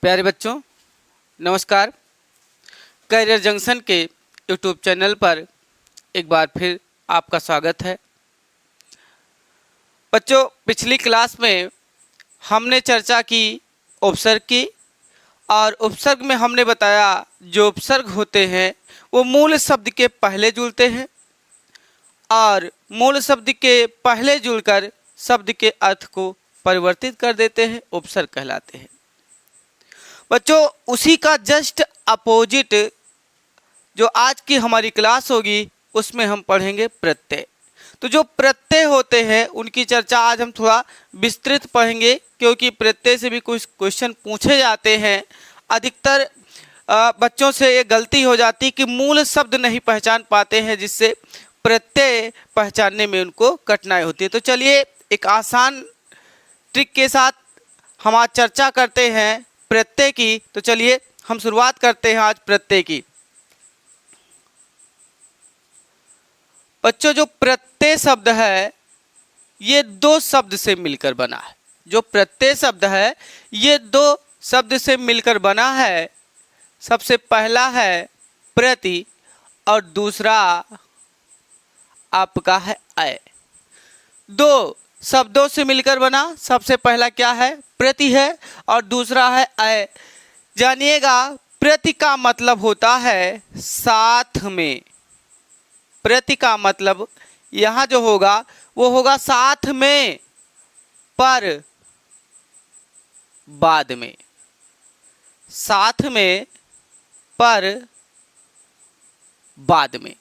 प्यारे बच्चों नमस्कार। करियर जंक्शन के यूट्यूब चैनल पर एक बार फिर आपका स्वागत है। बच्चों, पिछली क्लास में हमने चर्चा की उपसर्ग की, और उपसर्ग में हमने बताया जो उपसर्ग होते हैं वो मूल शब्द के पहले जुड़ते हैं और मूल शब्द के पहले जुड़कर शब्द के अर्थ को परिवर्तित कर देते हैं, उपसर्ग कहलाते हैं। बच्चों, उसी का जस्ट अपोजिट जो आज की हमारी क्लास होगी उसमें हम पढ़ेंगे प्रत्यय। तो जो प्रत्यय होते हैं उनकी चर्चा आज हम थोड़ा विस्तृत पढ़ेंगे, क्योंकि प्रत्यय से भी कुछ क्वेश्चन पूछे जाते हैं। अधिकतर बच्चों से ये गलती हो जाती कि मूल शब्द नहीं पहचान पाते हैं, जिससे प्रत्यय पहचानने में उनको कठिनाई होती है। तो चलिए एक आसान ट्रिक के साथ हम आज चर्चा करते हैं प्रत्यय की। तो चलिए हम शुरुआत करते हैं आज प्रत्यय की। बच्चों, जो प्रत्यय शब्द है ये दो शब्द से मिलकर बना है। जो प्रत्यय शब्द है ये दो शब्द से मिलकर बना है। सबसे पहला है प्रति और दूसरा आपका है अय। दो शब्दों से मिलकर बना, सबसे पहला क्या है? प्रति है और दूसरा है अय। जानिएगा, प्रति का मतलब होता है साथ में। प्रति का मतलब यहाँ जो होगा वो होगा साथ में, पर बाद में। साथ में पर बाद में।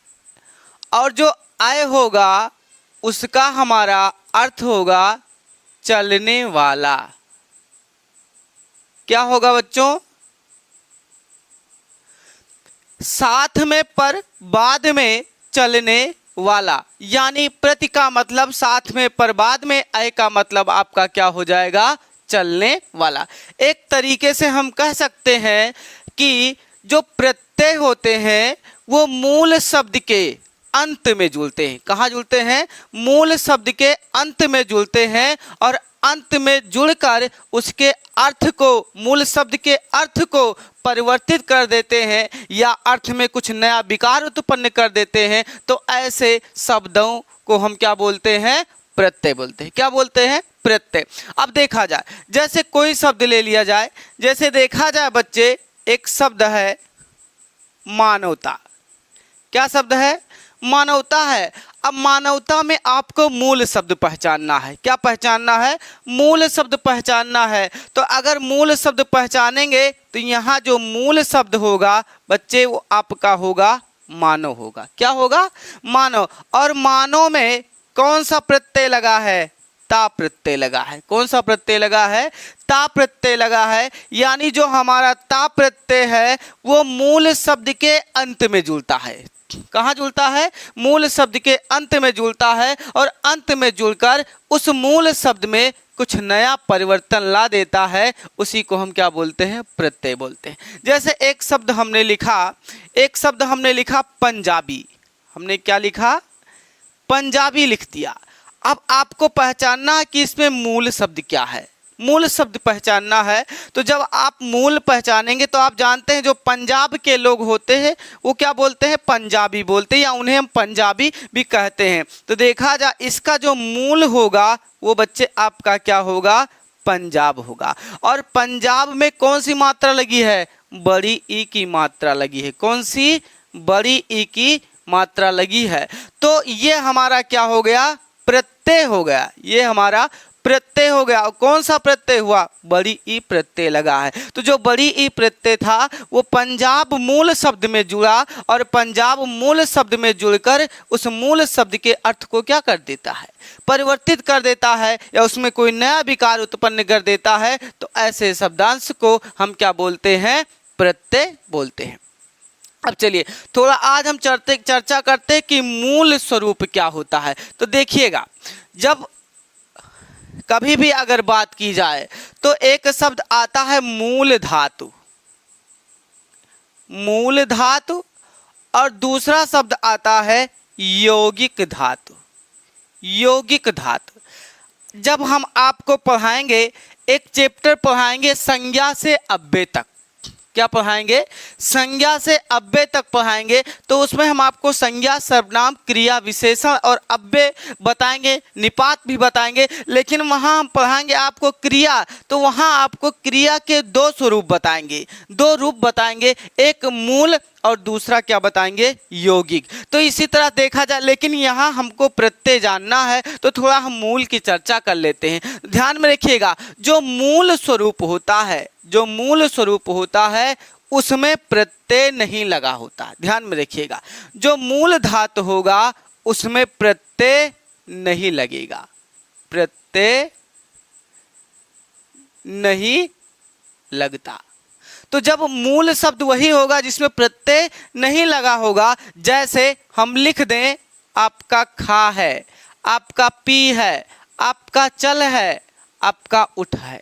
और जो अय होगा उसका हमारा अर्थ होगा चलने वाला। क्या होगा बच्चों? साथ में पर बाद में चलने वाला। यानी प्रति का मतलब साथ में पर बाद में, अय का मतलब आपका क्या हो जाएगा? चलने वाला। एक तरीके से हम कह सकते हैं कि जो प्रत्यय होते हैं वो मूल शब्द के अंत में जुड़ते हैं। कहाँ जुड़ते हैं? मूल शब्द के अंत में जुड़ते हैं, और अंत में जुड़कर उसके अर्थ को, मूल शब्द के अर्थ को परिवर्तित कर देते हैं या अर्थ में कुछ नया विकार उत्पन्न कर देते हैं। तो ऐसे शब्दों को हम क्या बोलते हैं? प्रत्यय बोलते हैं। क्या बोलते हैं? प्रत्यय। अब देखा जाए, जैसे कोई शब्द ले लिया जाए, जैसे देखा जाए बच्चे, एक शब्द है मानवता। क्या शब्द है? मानवता है। अब मानवता में आपको मूल शब्द पहचानना है। क्या पहचानना है? मूल शब्द पहचानना है। तो अगर मूल शब्द पहचानेंगे तो यहाँ जो मूल शब्द होगा बच्चे वो आपका होगा मानव होगा। क्या होगा? मानव। और मानव में कौन सा प्रत्यय लगा है? ता प्रत्यय लगा है। कौन सा प्रत्यय लगा है? ता प्रत्यय लगा है। यानी जो हमारा ता प्रत्यय है वो मूल शब्द के अंत में जुड़ता है। कहाँ जुड़ता है? मूल शब्द के अंत में जुड़ता है, और अंत में जुड़कर उस मूल शब्द में कुछ नया परिवर्तन ला देता है। उसी को हम क्या बोलते हैं? प्रत्यय बोलते हैं। जैसे एक शब्द हमने लिखा पंजाबी। हमने क्या लिखा? पंजाबी लिख दिया। अब आपको पहचानना है कि इसमें मूल शब्द क्या है। मूल शब्द पहचानना है। तो जब आप मूल पहचानेंगे तो आप जानते हैं जो पंजाब के लोग होते हैं वो क्या बोलते हैं? पंजाबी बोलते हैं, या उन्हें हम पंजाबी भी कहते हैं। तो देखा जाए इसका जो मूल होगा वो बच्चे आपका क्या होगा? पंजाब होगा। और पंजाब में कौन सी मात्रा लगी है? बड़ी ई की मात्रा लगी है। कौन सी? बड़ी ई की मात्रा लगी है। तो ये हमारा क्या हो गया? प्रत्यय हो गया। ये हमारा प्रत्यय हो गया। और कौन सा प्रत्यय हुआ? बड़ी ई प्रत्यय लगा है। तो जो बड़ी ई प्रत्यय था वो पंजाब मूल शब्द में जुड़ा, और पंजाब मूल शब्द में जुड़कर उस मूल शब्द के अर्थ को क्या कर देता है? परिवर्तित कर देता है, या उसमें कोई नया विकार उत्पन्न कर देता है। तो ऐसे शब्दांश को हम क्या बोलते हैं? प्रत्यय बोलते हैं। अब चलिए थोड़ा आज हम चर्चा करते हैं कि मूल स्वरूप क्या होता है। तो देखिएगा, जब कभी भी अगर बात की जाए तो एक शब्द आता है मूल धातु। मूल धातु, और दूसरा शब्द आता है यौगिक धातु। यौगिक धातु। जब हम आपको पढ़ाएंगे, एक चैप्टर पढ़ाएंगे संज्ञा से अव्यय तक। क्या पढ़ाएंगे? संज्ञा से अव्यय तक पढ़ाएंगे। तो उसमें हम आपको संज्ञा, सर्वनाम, क्रिया, विशेषण और अव्यय बताएंगे, निपात भी बताएंगे। लेकिन वहाँ हम पढ़ाएंगे आपको क्रिया, तो वहाँ आपको क्रिया के दो स्वरूप बताएंगे, दो रूप बताएंगे, एक मूल और दूसरा क्या बताएंगे? यौगिक। तो इसी तरह देखा जाए, लेकिन यहाँ हमको प्रत्यय जानना है तो थोड़ा हम मूल की चर्चा कर लेते हैं। ध्यान में रखिएगा, जो मूल स्वरूप होता है, जो मूल स्वरूप होता है उसमें प्रत्यय नहीं लगा होता। ध्यान में रखिएगा, जो मूल धातु होगा उसमें प्रत्यय नहीं लगेगा, प्रत्यय नहीं लगता। तो जब मूल शब्द वही होगा जिसमें प्रत्यय नहीं लगा होगा, जैसे हम लिख दें आपका खा है, आपका पी है, आपका चल है, आपका उठ है।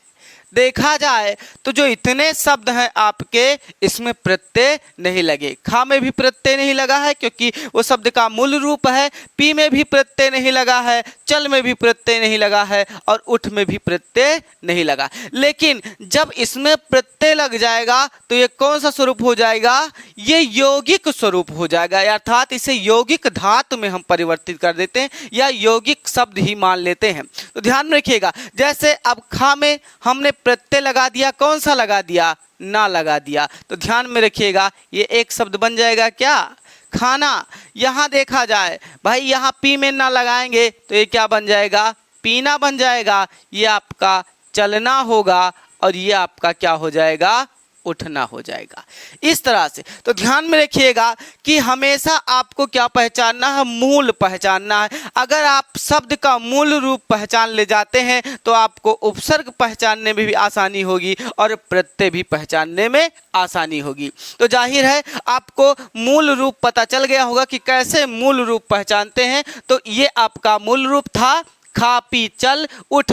देखा जाए तो जो इतने शब्द हैं आपके, इसमें प्रत्यय नहीं लगे। खा में भी प्रत्यय नहीं लगा है क्योंकि वो शब्द का मूल रूप है, पी में भी प्रत्यय नहीं लगा है, चल में भी प्रत्यय नहीं लगा है और उठ में भी प्रत्यय नहीं लगा। लेकिन जब इसमें प्रत्यय लग जाएगा तो ये कौन सा स्वरूप हो जाएगा? ये यौगिक स्वरूप हो जाएगा, अर्थात इसे यौगिक धातु में हम परिवर्तित कर देते हैं या यौगिक शब्द ही मान लेते हैं। तो ध्यान में रखिएगा, जैसे अब खा में हमने प्रत्यय लगा दिया, कौन सा लगा दिया? ना लगा दिया। तो ध्यान में रखिएगा, ये एक शब्द बन जाएगा क्या? खाना। यहाँ देखा जाए भाई, यहाँ पी में ना लगाएंगे तो ये क्या बन जाएगा? पीना बन जाएगा। ये आपका चलना होगा और ये आपका क्या हो जाएगा? उठना हो जाएगा। इस तरह से तो ध्यान में रखिएगा कि हमेशा आपको क्या पहचानना है? मूल पहचानना है। अगर आप शब्द का मूल रूप पहचान ले जाते हैं तो आपको उपसर्ग पहचानने में भी आसानी होगी और प्रत्यय भी पहचानने में आसानी होगी। तो जाहिर है आपको मूल रूप पता चल गया होगा कि कैसे मूल रूप पहचानते हैं। तो ये आपका मूल रूप था खा, पी, चल, उठ,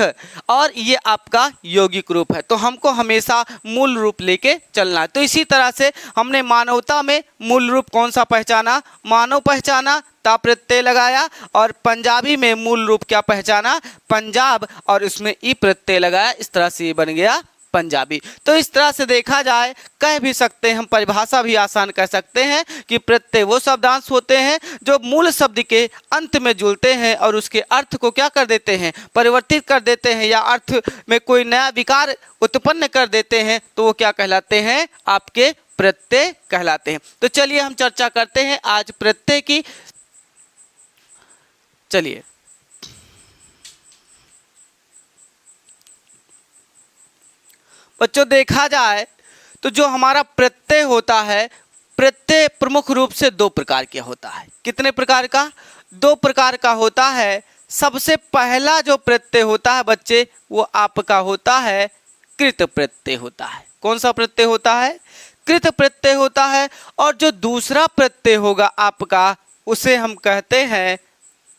और ये आपका यौगिक रूप है। तो हमको हमेशा मूल रूप लेके चलना है। तो इसी तरह से हमने मानवता में मूल रूप कौन सा पहचाना? मानव पहचाना, ता प्रत्यय लगाया, और पंजाबी में मूल रूप क्या पहचाना? पंजाब, और उसमें ई प्रत्यय लगाया। इस तरह से ये बन गया पंजाबी। तो इस तरह से देखा जाए, कह भी सकते हैं, हम परिभाषा भी आसान कह सकते हैं कि प्रत्यय वो शब्दांश होते हैं जो मूल शब्द के अंत में जुड़ते हैं और उसके अर्थ को क्या कर देते हैं? परिवर्तित कर देते हैं, या अर्थ में कोई नया विकार उत्पन्न कर देते हैं। तो वो क्या कहलाते हैं? आपके प्रत्यय कहलाते हैं। तो चलिए हम चर्चा करते हैं आज प्रत्यय की। चलिए बच्चों, देखा जाए तो जो हमारा प्रत्यय होता है, प्रत्यय प्रमुख रूप से दो प्रकार के होता है। कितने प्रकार का? दो प्रकार का होता है। सबसे पहला जो प्रत्यय होता है बच्चे, वो आपका होता है कृत प्रत्यय होता है। कौन सा प्रत्यय होता है? कृत प्रत्यय होता है। और जो दूसरा प्रत्यय होगा आपका, उसे हम कहते हैं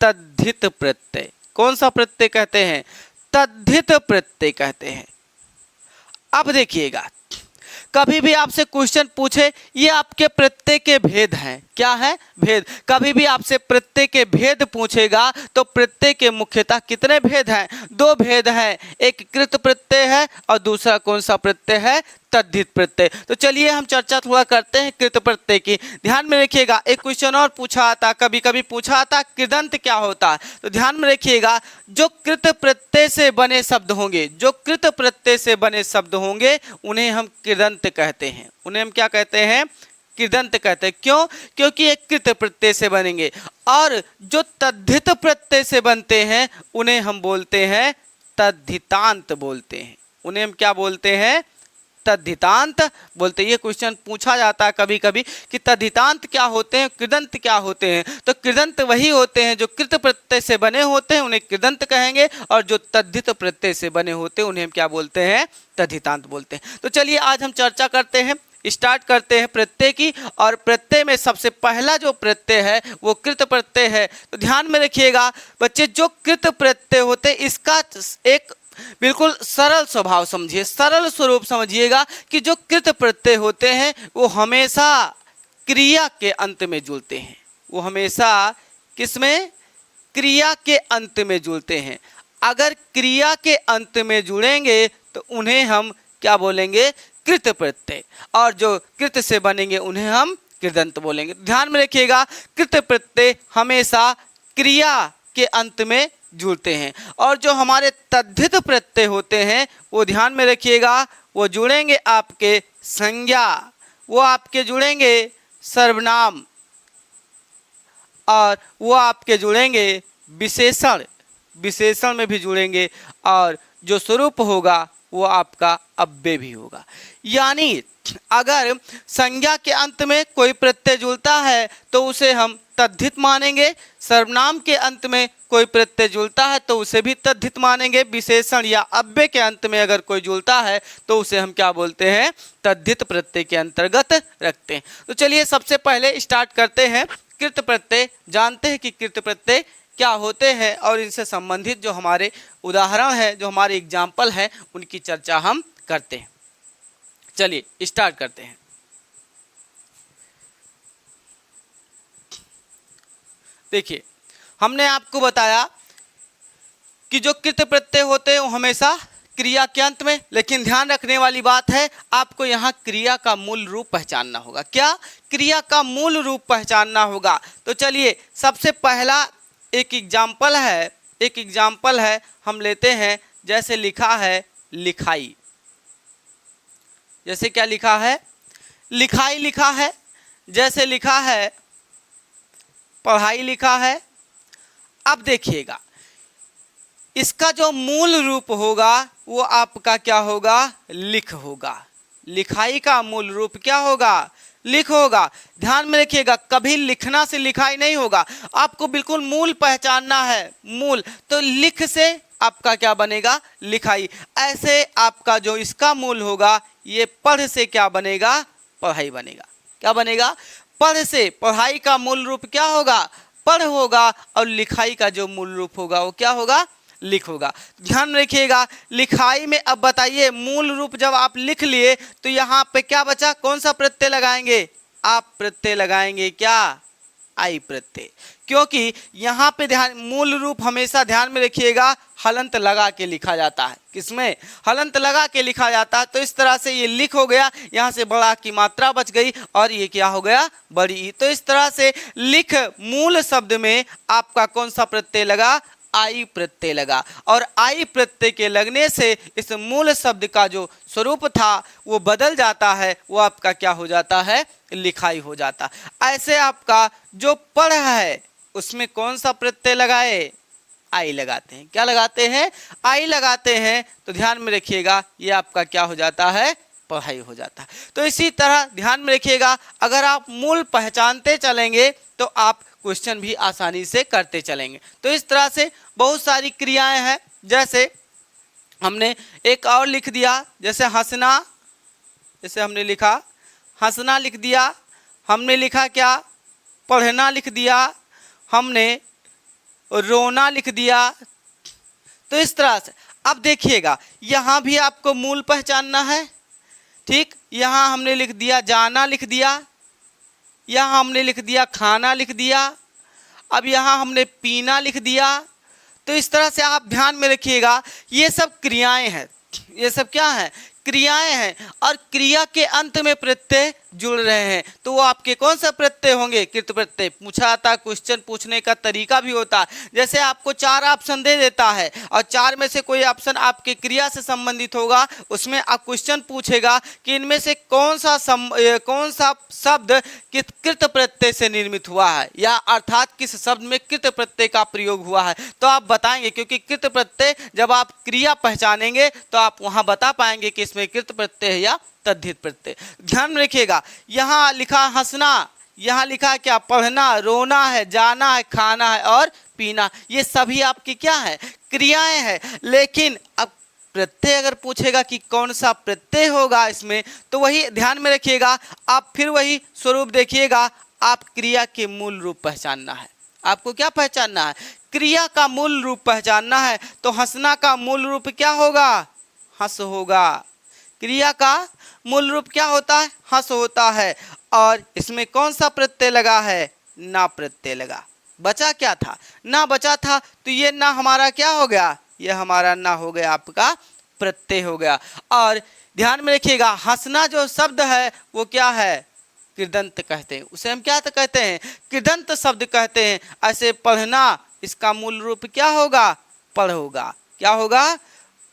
तद्धित प्रत्यय। कौन सा प्रत्यय कहते हैं? तद्धित प्रत्यय कहते हैं। अब देखिएगा, कभी भी आपसे क्वेश्चन पूछे, ये आपके प्रत्यय के भेद हैं। क्या है? भेद। कभी भी आपसे प्रत्यय के भेद पूछेगा तो प्रत्यय के मुख्यतः कितने भेद हैं? दो भेद हैं। एक कृत प्रत्यय है और दूसरा कौन सा प्रत्यय है? तद्धित प्रत्यय। तो चलिए हम चर्चा थोड़ा करते हैं कृत प्रत्यय की। ध्यान में रखिएगा, एक क्वेश्चन और पूछा आता, कभी कभी पूछा आता, कृदंत क्या होता है? तो ध्यान में रखिएगा, जो कृत प्रत्यय से बने शब्द होंगे, जो कृत प्रत्यय से बने शब्द होंगे, उन्हें हम कृदंत कहते हैं। उन्हें हम क्या कहते हैं? कृदंत कहते हैं। क्यों? क्योंकि ये कृत प्रत्यय से बनेंगे। और जो तद्धित प्रत्यय से बनते हैं उन्हें हम बोलते हैं तद्धितांत बोलते हैं। उन्हें हम क्या बोलते हैं? तद्धितांत बोलते हैं। ये क्वेश्चन पूछा जाता है कभी कभी कि तद्धितांत क्या होते हैं, कृदंत क्या होते हैं। तो कृदंत वही होते हैं जो कृत प्रत्यय से बने होते हैं, उन्हें कृदंत कहेंगे, और जो तद्धित प्रत्यय से बने होते हैं उन्हें हम क्या बोलते हैं? तद्धितांत बोलते हैं। तो चलिए आज हम चर्चा करते हैं, स्टार्ट करते हैं प्रत्यय की। और प्रत्यय में सबसे पहला जो प्रत्यय है वो कृत प्रत्यय है। तो ध्यान में रखिएगा बच्चे, जो कृत प्रत्यय होते हैं इसका एक बिल्कुल सरल स्वभाव समझिए, सरल स्वरूप समझिएगा कि जो कृत प्रत्यय होते हैं वो हमेशा क्रिया के अंत में जुड़ते हैं। वो हमेशा किसमें? क्रिया के अंत में जुड़ते हैं। अगर क्रिया के अंत में जुड़ेंगे तो उन्हें हम क्या बोलेंगे? कृत प्रत्यय। और जो कृत से बनेंगे उन्हें हम कृदंत बोलेंगे। ध्यान में रखिएगा, कृत प्रत्यय हमेशा क्रिया के अंत में जुड़ते हैं, और जो हमारे तद्धित प्रत्यय होते हैं वो ध्यान में रखिएगा, वो जुड़ेंगे आपके संज्ञा, वो आपके जुड़ेंगे सर्वनाम, और वो आपके जुड़ेंगे विशेषण, विशेषण में भी जुड़ेंगे, और जो स्वरूप होगा वो आपका अव्यय भी होगा। यानी अगर संज्ञा के अंत में कोई प्रत्यय जुड़ता है तो उसे हम तद्धित मानेंगे, सर्वनाम के अंत में कोई प्रत्यय जुड़ता है तो उसे भी तद्धित मानेंगे, विशेषण या अव्यय के अंत में अगर कोई जुड़ता है तो उसे हम क्या बोलते हैं? तद्धित प्रत्यय के अंतर्गत रखते हैं। तो चलिए सबसे पहले स्टार्ट करते हैं कृत प्रत्यय। जानते हैं कि कृत प्रत्यय क्या होते हैं और इनसे संबंधित जो हमारे उदाहरण है, जो हमारे एग्जाम्पल हैं, उनकी चर्चा हम करते हैं। चलिए स्टार्ट करते हैं। देखिए, हमने आपको बताया कि जो कृत प्रत्यय होते हैं वो हमेशा क्रिया के अंत में, लेकिन ध्यान रखने वाली बात है, आपको यहाँ क्रिया का मूल रूप पहचानना होगा। क्या? क्रिया का मूल रूप पहचानना होगा। तो चलिए सबसे पहला एक एग्जाम्पल है हम लेते हैं। जैसे लिखा है लिखाई, जैसे क्या लिखा है? लिखाई लिखा है। जैसे लिखा है पढ़ाई लिखा है। अब देखिएगा, इसका जो मूल रूप होगा वो आपका क्या होगा? लिख होगा। लिखाई का मूल रूप क्या होगा? लिख होगा। ध्यान में रखिएगा, कभी लिखना से लिखाई नहीं होगा, आपको बिल्कुल मूल पहचानना है। मूल तो लिख से आपका क्या बनेगा? लिखाई। ऐसे आपका जो इसका मूल होगा ये पढ़ से क्या बनेगा? पढ़ाई बनेगा। क्या बनेगा? पढ़ से। पढ़ाई का मूल रूप क्या होगा? पढ़ होगा, और लिखाई का जो मूल रूप होगा वो क्या होगा? लिख होगा। ध्यान रखिएगा, लिखाई में अब बताइए मूल रूप जब आप लिख लिए तो यहाँ पे क्या बचा? कौन सा प्रत्यय लगाएंगे? आप प्रत्यय लगाएंगे। क्या? आई प्रत्यय। क्योंकि यहाँ पे ध्यान, मूल रूप हमेशा ध्यान में रखिएगा हलंत लगा के लिखा जाता है। किसमें? हलंत लगा के लिखा जाता है। तो इस तरह से ये लिख हो गया, यहाँ से बड़ा की मात्रा बच गई, और ये क्या हो गया? बड़ी। तो इस तरह से लिख मूल शब्द में आपका कौन सा प्रत्यय लगा? आई प्रत्यय लगा, और आई प्रत्यय के लगने से इस मूल शब्द का जो स्वरूप था वो बदल जाता है, वो आपका क्या हो जाता है? लिखाई हो जाता। ऐसे आपका जो पढ़ है उसमें कौन सा प्रत्यय लगाए? आई लगाते हैं। क्या लगाते हैं? आई लगाते हैं। तो ध्यान में रखिएगा, ये आपका क्या हो जाता है? पढ़ाई हो जाता है। तो इसी तरह ध्यान में रखिएगा, अगर आप मूल पहचानते चलेंगे तो आप क्वेश्चन भी आसानी से करते चलेंगे। तो इस तरह से बहुत सारी क्रियाएं हैं। जैसे हमने एक और लिख दिया, जैसे हंसना, जैसे हमने लिखा हंसना लिख दिया। हमने लिखा क्या? पढ़ना लिख दिया। हमने रोना लिख दिया। तो इस तरह से अब देखिएगा, यहाँ भी आपको मूल पहचानना है। ठीक, यहाँ हमने लिख दिया जाना लिख दिया, यहाँ हमने लिख दिया खाना लिख दिया, अब यहाँ हमने पीना लिख दिया। तो इस तरह से आप ध्यान में रखिएगा, ये सब क्रियाएं हैं। ये सब क्या है? क्रियाएं हैं, और क्रिया के अंत में प्रत्यय जुड़ रहे हैं। तो वो आपके कौन सा प्रत्यय होंगे? कृत प्रत्यय। पूछा आता, क्वेश्चन पूछने का तरीका भी होता है। जैसे आपको 4 ऑप्शन दे देता है, और 4 में से कोई ऑप्शन आपके क्रिया से संबंधित होगा, उसमें आप क्वेश्चन पूछेगा कि इनमें से कौन सा शब्द कृत प्रत्यय से निर्मित हुआ है, या अर्थात किस शब्द में कृत प्रत्यय का प्रयोग हुआ है। तो आप बताएंगे, क्योंकि कृत प्रत्यय जब आप क्रिया पहचानेंगे तो आप वहां बता पाएंगे कि इसमें कृत प्रत्यय है या तद्धित प्रत्यय। ध्यान में रखिएगा, यहाँ लिखा हंसना, यहाँ लिखा क्या? पढ़ना, रोना है, जाना है, खाना है और पीना। ये सभी आपकी क्या है? क्रियाएं हैं। लेकिन अब प्रत्यय अगर पूछेगा कि कौन सा प्रत्यय होगा इसमें, तो वही ध्यान में रखिएगा, आप फिर वही स्वरूप देखिएगा। आप क्रिया के मूल रूप पहचानना है। आपको क्या पहचानना है? क्रिया का मूल रूप पहचानना है। तो हंसना का मूल रूप क्या होगा? हंस होगा। क्रिया का मूल रूप क्या होता है? हंस होता है। और इसमें कौन सा प्रत्यय लगा है? ना प्रत्यय लगा। बचा क्या था? ना बचा था। तो ये ना हमारा क्या हो गया? ये हमारा ना हो गया आपका प्रत्यय हो गया। और ध्यान में रखिएगा, हंसना जो शब्द है वो क्या है, कृदंत कहते हैं, उसे हम क्या कहते हैं, कृदंत शब्द कहते हैं। ऐसे पढ़ना, इसका मूल रूप क्या होगा, पढ़ होगा। क्या होगा,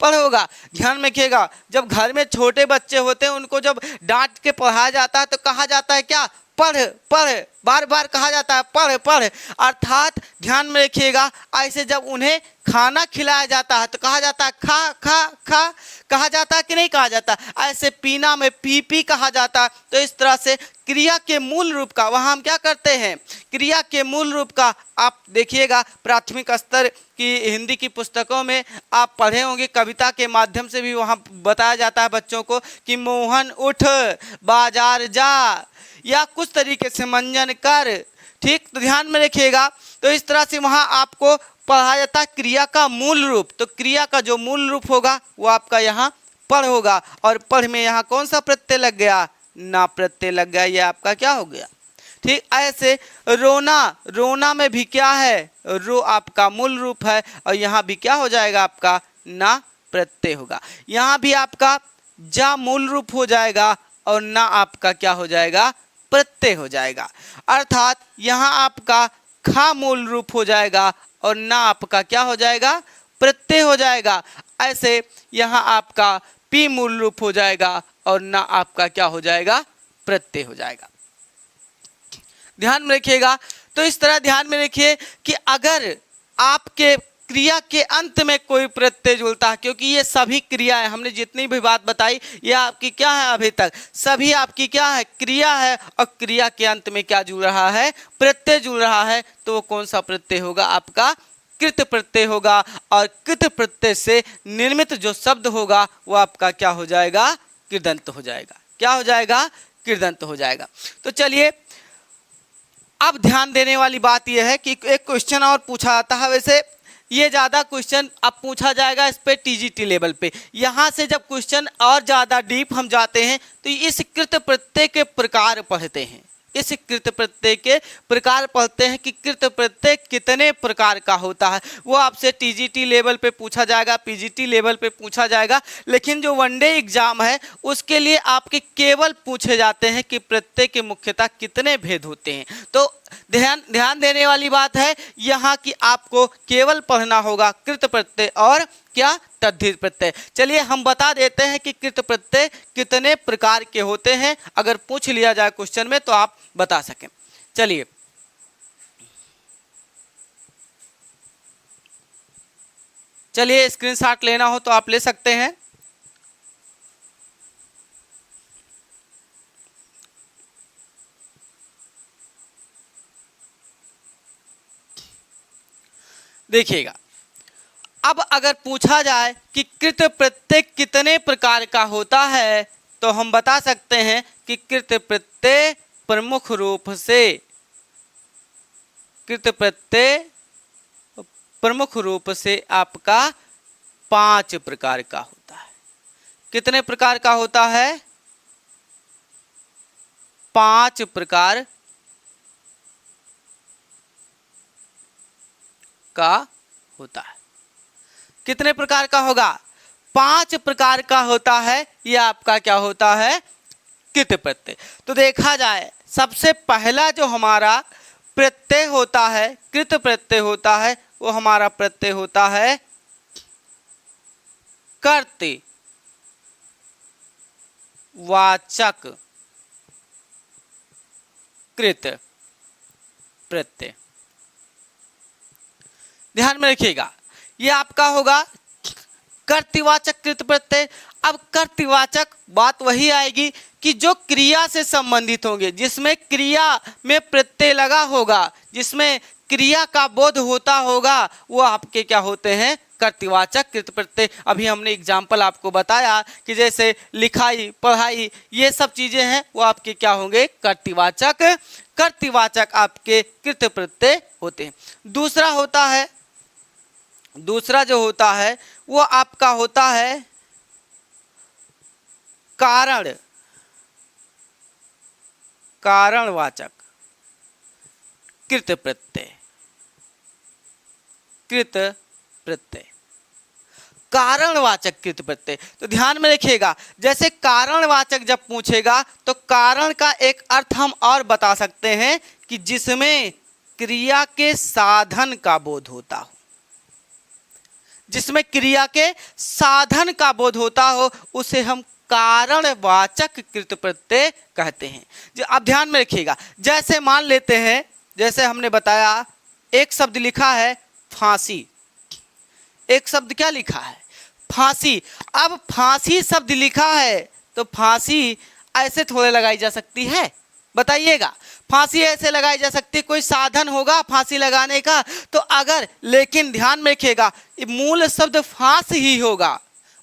पढ़ होगा। ध्यान में रखिएगा, जब घर में छोटे बच्चे होते हैं उनको जब डांट के पढ़ाया जाता है तो कहा जाता है क्या, पढ़ पढ़, बार बार कहा जाता है पढ़ पढ़। अर्थात ध्यान में रखिएगा, ऐसे जब उन्हें खाना खिलाया जाता है तो कहा जाता है खा खा खा, कहा जाता है कि नहीं कहा जाता। ऐसे पीना में पी पी कहा जाता है। तो इस तरह से क्रिया के मूल रूप का वहाँ हम क्या करते हैं, क्रिया के मूल रूप का आप देखिएगा, प्राथमिक स्तर की हिंदी की पुस्तकों में आप पढ़े होंगे, कविता के माध्यम से भी वहाँ बताया जाता है बच्चों को कि मोहन उठ बाजार जा, या कुछ तरीके से मंजन कर। ठीक, तो ध्यान में रखिएगा, तो इस तरह से वहाँ आपको पढ़ाया जाता है क्रिया का मूल रूप। तो क्रिया का जो मूल रूप होगा वो आपका यहाँ पढ़ होगा, और पढ़ में यहाँ कौन सा प्रत्यय लग गया, ना प्रत्यय लग गया, ये आपका क्या हो गया। ठीक, ऐसे रोना, रोना में भी क्या है, रो आपका मूल रूप है, और यहाँ भी क्या हो जाएगा आपका ना प्रत्यय होगा। यहाँ भी आपका जा मूल रूप हो जाएगा और ना आपका क्या हो जाएगा, प्रत्यय हो जाएगा। अर्थात यहाँ आपका खा मूल रूप हो जाएगा और ना आपका क्या हो जाएगा, प्रत्यय हो जाएगा। ऐसे यहाँ आपका पी मूल रूप हो जाएगा और ना आपका क्या हो जाएगा, प्रत्यय हो जाएगा। ध्यान में रखिएगा, तो इस तरह ध्यान में रखिए कि अगर आपके क्रिया के अंत में कोई प्रत्यय जुड़ता है, क्योंकि ये सभी क्रियाएं हमने जितनी भी बात बताई ये आपकी क्या है, अभी तक सभी आपकी क्या है, क्रिया है, और क्रिया के अंत में क्या जुड़ रहा है, प्रत्यय जुड़ रहा है। तो वो कौन सा प्रत्यय होगा, आपका कृत प्रत्यय होगा। और कृत प्रत्यय से निर्मित जो शब्द होगा वो आपका क्या हो जाएगा, कृदंत हो जाएगा। क्या हो जाएगा, कृदंत हो जाएगा। तो चलिए, अब ध्यान देने वाली बात यह है कि एक क्वेश्चन और पूछा जाता है, वैसे ये ज़्यादा क्वेश्चन अब पूछा जाएगा इस पे टीजीटी लेवल पे। यहाँ से जब क्वेश्चन और ज़्यादा डीप हम जाते हैं तो इस कृत प्रत्यय के प्रकार पढ़ते हैं, इस कृत प्रत्यय के प्रकार पढ़ते हैं कि कृत प्रत्यय कितने प्रकार का होता है। वो आपसे टीजीटी लेवल पे पूछा जाएगा, पीजीटी लेवल पे पूछा जाएगा, लेकिन जो वनडे एग्जाम है उसके लिए आपके केवल पूछे जाते हैं कि प्रत्यय के मुख्यतः कितने भेद होते हैं। तो ध्यान देने वाली बात है यहाँ कि आपको केवल पढ़ना होगा कृत प्रत्यय और क्या, तद्धित प्रत्यय। चलिए हम बता देते हैं कि कृत प्रत्यय कितने प्रकार के होते हैं, अगर पूछ लिया जाए क्वेश्चन में तो आप बता सकें। चलिए, चलिए स्क्रीनशॉट लेना हो तो आप ले सकते हैं। देखिएगा, अब अगर पूछा जाए कि कृत प्रत्यय कितने प्रकार का होता है तो हम बता सकते हैं कि कृत प्रत्यय प्रमुख रूप से, कृत प्रत्यय प्रमुख रूप से आपका 5 प्रकार का होता है। कितने प्रकार का होता है, 5 प्रकार का होता है। कितने प्रकार का होगा, 5 प्रकार का होता है। यह आपका क्या होता है, कृत प्रत्यय। तो देखा जाए सबसे पहला जो हमारा प्रत्यय होता है, कृत प्रत्यय होता है, वो हमारा प्रत्यय होता है कर्तृ वाचक कृत प्रत्यय। ध्यान में रखिएगा, ये आपका होगा कर्तृवाचक कृत प्रत्यय। अब कर्तृवाचक बात वही आएगी कि जो क्रिया से संबंधित होंगे, जिसमें क्रिया में प्रत्यय लगा होगा, जिसमें क्रिया का बोध होता होगा, वो आपके क्या होते हैं, कर्तृवाचक कृत प्रत्यय। अभी हमने एग्जाम्पल आपको बताया कि जैसे लिखाई, पढ़ाई, ये सब चीजें हैं, वो आपके क्या होंगे, कर्तृवाचक। कर्तृवाचक आपके कृत प्रत्यय होते हैं। दूसरा होता है, दूसरा जो होता है वो आपका होता है कारण, कारणवाचक कृत प्रत्यय, कृत प्रत्यय। कारणवाचक कृत प्रत्यय। तो ध्यान में रखिएगा, जैसे कारणवाचक जब पूछेगा तो कारण का एक अर्थ हम और बता सकते हैं कि जिसमें क्रिया के साधन का बोध होता हो, जिसमें क्रिया के साधन का बोध होता हो उसे हम कारणवाचक कृत प्रत्यय कहते हैं। जो आप ध्यान में रखिएगा, जैसे मान लेते हैं, जैसे हमने बताया एक शब्द लिखा है फांसी, एक शब्द क्या लिखा है? फांसी। अब फांसी शब्द लिखा है तो फांसी ऐसे थोड़े लगाई जा सकती है? बताइएगा, फांसी ऐसे लगाई जा सकती है? कोई साधन होगा फांसी लगाने का? तो अगर, लेकिन ध्यान में रखिएगा मूल शब्द फांस ही होगा।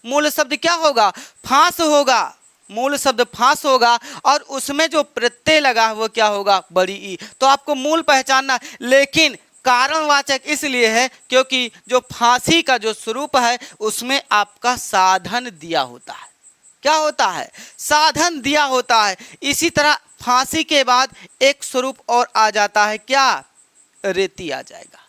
मूल शब्द क्या होगा? फांस होगा। मूल शब्द फांस होगा और उसमें जो प्रत्यय लगा है वो क्या होगा? बड़ी ई। तो आपको मूल पहचानना, लेकिन कारणवाचक इसलिए है क्योंकि जो फांसी का जो स्वरूप है उसमें आपका साधन दिया होता है। क्या होता है? साधन दिया होता है। इसी तरह फांसी के बाद एक स्वरूप और आ जाता है, क्या? रेती आ जाएगा।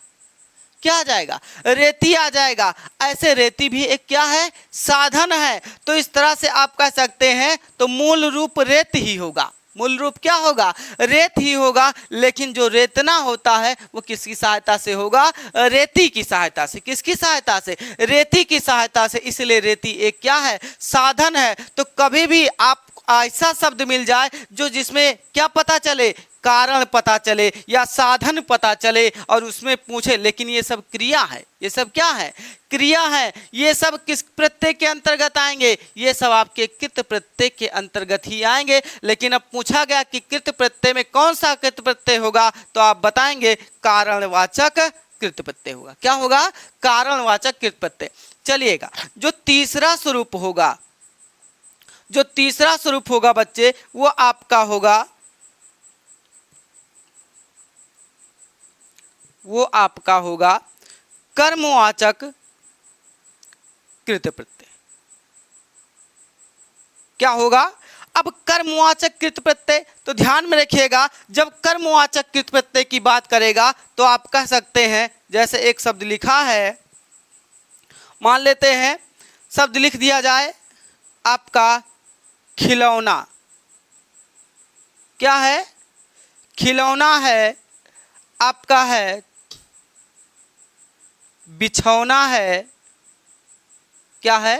क्या आ जाएगा? रेती आ जाएगा। ऐसे रेती भी एक क्या है? साधन है। तो इस तरह से आप कह सकते हैं, तो मूल रूप रेत ही होगा। मूल रूप क्या होगा? रेत ही होगा। लेकिन जो रेतना होता है वो किसकी सहायता से होगा? रेती की सहायता से। किसकी सहायता से? रेती की सहायता से। इसलिए रेती एक क्या है? साधन है। तो कभी भी आप ऐसा शब्द मिल जाए जो जिसमें क्या पता चले? कारण पता चले या साधन पता चले और उसमें पूछे, लेकिन ये सब क्रिया है। ये सब क्या है? क्रिया है। ये सब किस प्रत्यय के अंतर्गत आएंगे? ये सब आपके कृत प्रत्यय के अंतर्गत ही आएंगे। लेकिन अब पूछा गया कि कृत प्रत्यय में कौन सा कृत प्रत्यय होगा, तो आप बताएंगे कारणवाचक कृत प्रत्यय होगा। क्या होगा? कारणवाचक कृत प्रत्यय। चलिएगा, जो तीसरा स्वरूप होगा, जो तीसरा स्वरूप होगा बच्चे, वो आपका होगा, वो आपका होगा कर्मवाचक कृत प्रत्यय। क्या होगा? अब कर्मवाचक कृत प्रत्यय, तो ध्यान में रखिएगा, जब कर्मवाचक कृत प्रत्यय की बात करेगा तो आप कह सकते हैं, जैसे एक शब्द लिखा है, मान लेते हैं शब्द लिख दिया जाए आपका खिलौना। क्या है? खिलौना है, आपका है बिछौना है। क्या है?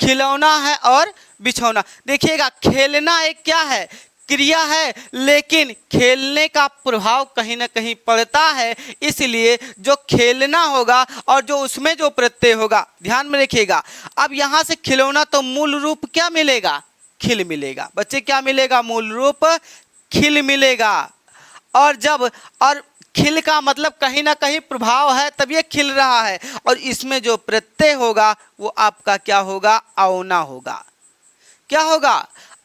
खिलौना है और बिछौना। देखिएगा, खेलना एक क्या है? क्रिया है, लेकिन खेलने का प्रभाव कहीं ना कहीं पड़ता है। इसलिए जो खेलना होगा और जो उसमें जो प्रत्यय होगा, ध्यान में रखिएगा। अब यहां से खिलौना, तो मूल रूप क्या मिलेगा? खिल मिलेगा। बच्चे क्या मिलेगा? मूल रूप खिल मिलेगा। और जब, और खिल का मतलब कहीं ना कहीं प्रभाव है, तब ये खिल रहा है। और इसमें जो प्रत्यय होगा वो आपका क्या होगा? औना होगा। क्या होगा?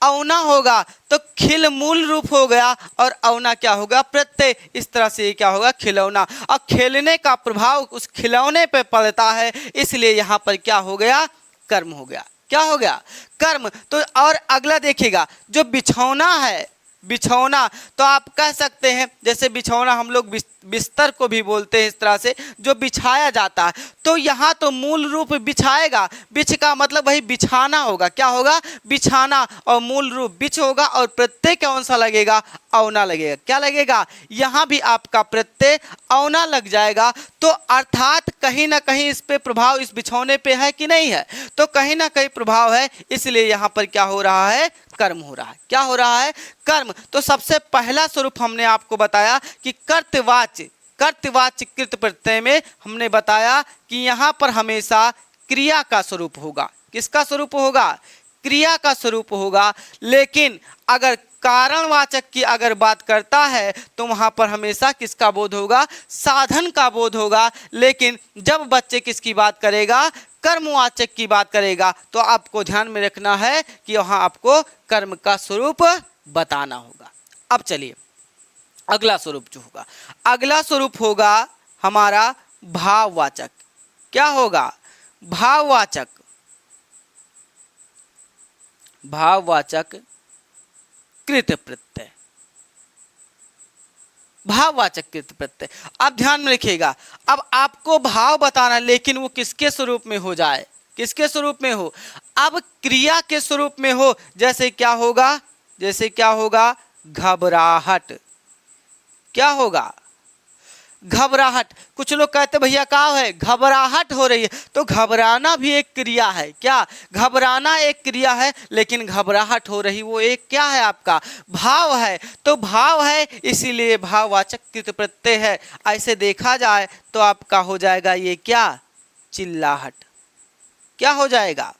औना होगा। तो खिल मूल रूप हो गया और औना क्या होगा? प्रत्यय। इस तरह से ये क्या होगा? खिलौना। और खेलने का प्रभाव उस खिलौने पे पड़ता है, इसलिए यहाँ पर क्या हो गया? कर्म हो गया। क्या हो गया? कर्म। तो और अगला देखिएगा, जो बिछौना है, बिछौना, तो आप कह सकते हैं, जैसे बिछौना हम लोग बिस्तर को भी बोलते हैं, इस तरह से जो बिछाया जाता है। तो यहाँ तो मूल रूप बिछाएगा, बिछ का मतलब वही बिछाना होगा। क्या होगा? बिछाना। और मूल रूप बिछ होगा और प्रत्यय कौन सा लगेगा? औना लगेगा। क्या लगेगा? यहाँ भी आपका प्रत्यय औना लग जाएगा। तो अर्थात कहीं ना कहीं इस पे प्रभाव इस बिछौने पे है कि नहीं है? तो कहीं ना कहीं प्रभाव है, इसलिए यहाँ पर क्या हो रहा है? कर्म हो रहा है। क्या हो रहा है? कर्म। तो सबसे पहला स्वरूप हमने आपको बताया कि कर्तवाच्य, कर्तवाच्य कृत प्रत्यय में हमने बताया कि यहाँ पर हमेशा क्रिया का स्वरूप होगा। किसका स्वरूप होगा? क्रिया का स्वरूप होगा। लेकिन अगर कारणवाचक की अगर बात करता है तो वहाँ पर हमेशा किसका बोध होगा? साधन का बोध होगा। लेकिन जब बच्चे किसकी बात करेगा? कर्मवाचक की बात करेगा, तो आपको ध्यान में रखना है कि वहाँ आपको कर्म का स्वरूप बताना होगा। अब चलिए अगला स्वरूप जो होगा, अगला स्वरूप होगा हमारा भाववाचक। क्या होगा? भाववाचक। भाववाचक कृत प्रत्यय। भाववाचक कृत प्रत्यय। अब ध्यान में रखिएगा, अब आपको भाव बताना, लेकिन वो किसके स्वरूप में हो जाए? किसके स्वरूप में हो? अब क्रिया के स्वरूप में हो, जैसे क्या होगा? जैसे क्या होगा? घबराहट। क्या होगा? घबराहट। कुछ लोग कहते भैया क्या है? घबराहट हो रही है। तो घबराना भी एक क्रिया है। क्या? घबराना एक क्रिया है, लेकिन घबराहट हो रही वो एक क्या है? आपका भाव है। तो भाव है, इसीलिए भाववाचक कृत प्रत्यय है। ऐसे देखा जाए तो आपका हो जाएगा ये क्या? चिल्लाहट। क्या हो जाएगा?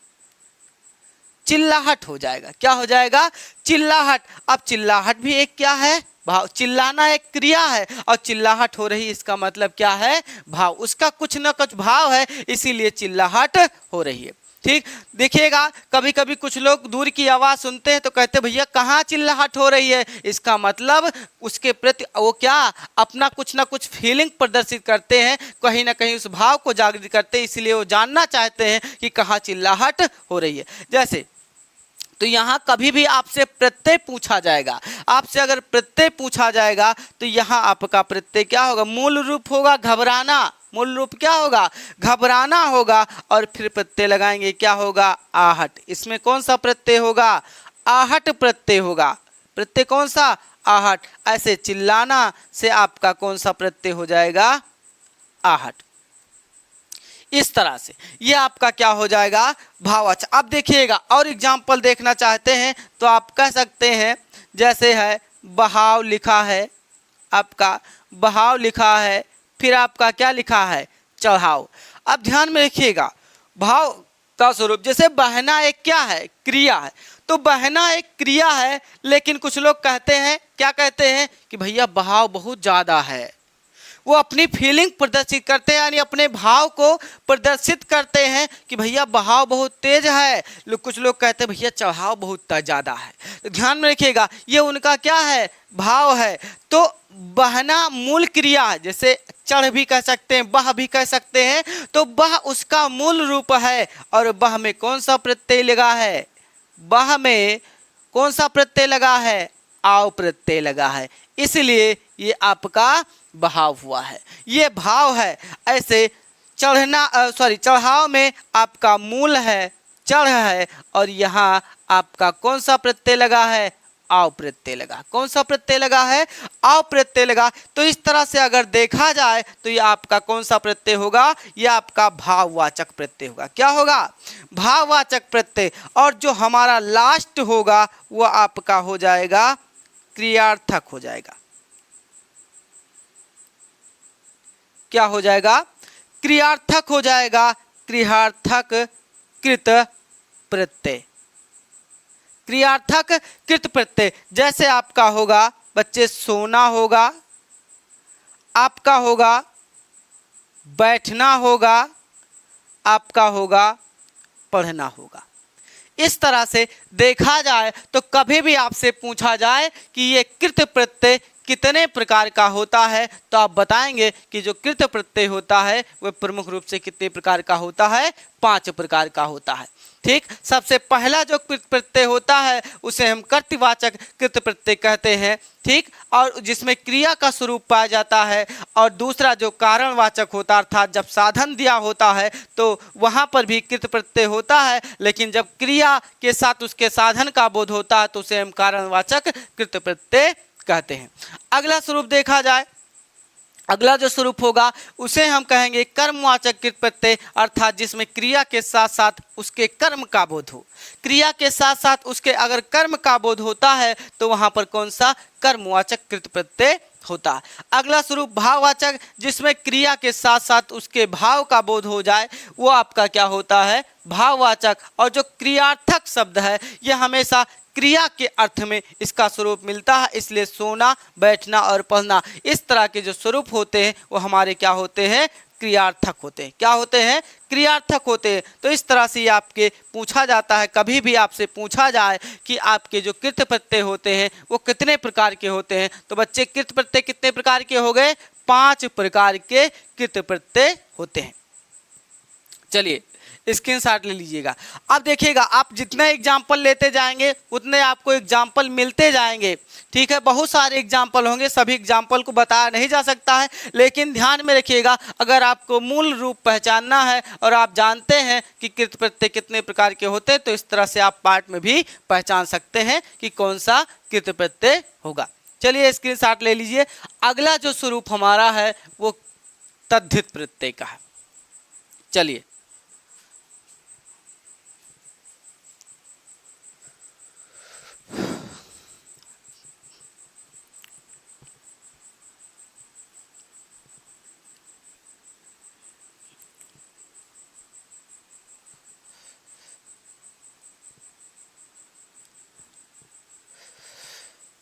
चिल्लाहट हो जाएगा। क्या हो जाएगा? चिल्लाहट। अब चिल्लाहट भी एक क्या है? भाव। चिल्लाना एक क्रिया है और चिल्लाहट हो रही, इसका मतलब क्या है? भाव। उसका कुछ ना कुछ भाव है, इसीलिए चिल्लाहट हो रही है। ठीक, देखिएगा कभी कभी कुछ लोग दूर की आवाज सुनते हैं तो कहते भैया कहाँ चिल्लाहट हो रही है? इसका मतलब उसके प्रति वो क्या? अपना कुछ ना कुछ फीलिंग प्रदर्शित करते हैं, कहीं ना कहीं उस भाव को जागृत करते हैं, इसलिए वो जानना चाहते हैं कि कहाँ चिल्लाहट हो रही है। जैसे तो यहाँ कभी भी आपसे प्रत्यय पूछा जाएगा, आपसे अगर प्रत्यय पूछा जाएगा तो यहाँ आपका प्रत्यय क्या होगा? मूल रूप होगा घबराना। मूल रूप क्या होगा? घबराना होगा। और फिर प्रत्यय लगाएंगे, क्या होगा? आहट। इसमें कौन सा प्रत्यय होगा? आहट प्रत्यय होगा। प्रत्यय कौन सा? आहट। ऐसे चिल्लाना से आपका कौन सा प्रत्यय हो जाएगा? आहट। इस तरह से ये आपका क्या हो जाएगा? भाववाचक। अब देखिएगा और एग्जाम्पल देखना चाहते हैं तो आप कह सकते हैं, जैसे है बहाव लिखा है, आपका बहाव लिखा है, फिर आपका क्या लिखा है? चढ़ाव। अब ध्यान में रखिएगा, भाव का स्वरूप, जैसे बहना एक क्या है? क्रिया है। तो बहना एक क्रिया है, लेकिन कुछ लोग कहते हैं, क्या कहते हैं? कि भैया बहाव बहुत ज़्यादा है। वो अपनी फीलिंग प्रदर्शित करते हैं, यानी अपने भाव को प्रदर्शित करते हैं कि भैया बहाव बहुत तेज है। कुछ लोग कहते हैं भैया चढ़ाव बहुत ज़्यादा है। तो ध्यान में रखिएगा, ये उनका क्या है? भाव है। तो बहना मूल क्रिया है, जैसे चढ़ भी कह सकते हैं, बह भी कह सकते हैं। तो बह उसका मूल रूप है। और बह में कौन सा प्रत्यय लगा है? बह में कौन सा प्रत्यय लगा है? आव प्रत्यय लगा है, इसलिए ये आपका बहाव हुआ है। ये भाव है। ऐसे चढ़ाव में आपका मूल है, चढ़ है, और यहाँ आपका कौन सा प्रत्यय लगा है? आव प्रत्यय लगा। कौन सा प्रत्यय लगा है? आव प्रत्यय लगा। तो इस तरह से अगर देखा जाए तो ये आपका कौन सा प्रत्यय होगा? ये आपका भाववाचक प्रत्यय होगा। क्या होगा? भाववाचक प्रत्यय। और जो हमारा लास्ट होगा वो आपका हो जाएगा क्रियार्थक हो जाएगा। क्या हो जाएगा? क्रियार्थक हो जाएगा। क्रियार्थक कृत प्रत्यय। क्रियार्थक कृत प्रत्यय। जैसे आपका होगा बच्चे सोना होगा, आपका होगा बैठना होगा, आपका होगा पढ़ना होगा। इस तरह से देखा जाए तो कभी भी आपसे पूछा जाए कि ये कृत प्रत्यय कितने प्रकार का होता है, तो आप बताएंगे कि जो कृत प्रत्यय होता है वह प्रमुख रूप से कितने प्रकार का होता है? 5 प्रकार का होता है। ठीक, सबसे पहला जो कृत प्रत्यय होता है उसे हम कर्तृवाचक कृत प्रत्यय कहते हैं। ठीक, और जिसमें क्रिया का स्वरूप पाया जाता है। और दूसरा जो कारणवाचक होता है, अर्थात जब साधन दिया होता है तो वहाँ पर भी कृत प्रत्यय होता है, लेकिन जब क्रिया के साथ उसके साधन का बोध होता है तो उसे हम कारणवाचक कृत प्रत्यय कहते हैं। अगला स्वरूप देखा जाए, अगला जो स्वरूप होगा उसे हम कहेंगे कर्मवाचक कृत प्रत्यय, अर्थात जिसमें क्रिया के साथ साथ उसके कर्म का बोध हो। क्रिया के साथ साथ उसके अगर कर्म का बोध होता है तो वहां पर कौन सा? कर्मवाचक कृत प्रत्यय होता है। अगला स्वरूप भाववाचक, जिसमें क्रिया के साथ साथ उसके भाव का बोध हो जाए, वो आपका क्या होता है? भाववाचक। और जो क्रियार्थक शब्द है यह हमेशा क्रिया के अर्थ में इसका स्वरूप मिलता है, इसलिए सोना, बैठना और पढ़ना इस तरह के जो स्वरूप होते हैं वो हमारे क्या होते हैं? क्रियार्थक होते हैं। क्या होते हैं? क्रियार्थक होते हैं। तो इस तरह से आपके पूछा जाता है, कभी भी आपसे पूछा जाए कि आपके जो कृत प्रत्यय होते हैं वो कितने प्रकार के होते हैं, तो बच्चे कृत प्रत्यय कितने प्रकार के हो गए? 5 प्रकार के कृत प्रत्यय होते हैं। चलिए स्क्रीनशॉट ले लीजिएगा। अब देखिएगा, आप जितने एग्जाम्पल लेते जाएंगे उतने आपको एग्जाम्पल मिलते जाएंगे, ठीक है। बहुत सारे एग्जाम्पल होंगे, सभी एग्जाम्पल को बताया नहीं जा सकता है, लेकिन ध्यान में रखिएगा, अगर आपको मूल रूप पहचानना है और आप जानते हैं कि कृत प्रत्यय कितने प्रकार के होते हैं, तो इस तरह से आप पार्ट में भी पहचान सकते हैं कि कौन सा कृत प्रत्यय होगा। चलिए स्क्रीनशॉट ले लीजिए। अगला जो स्वरूप हमारा है वो तद्धित प्रत्यय का है। चलिए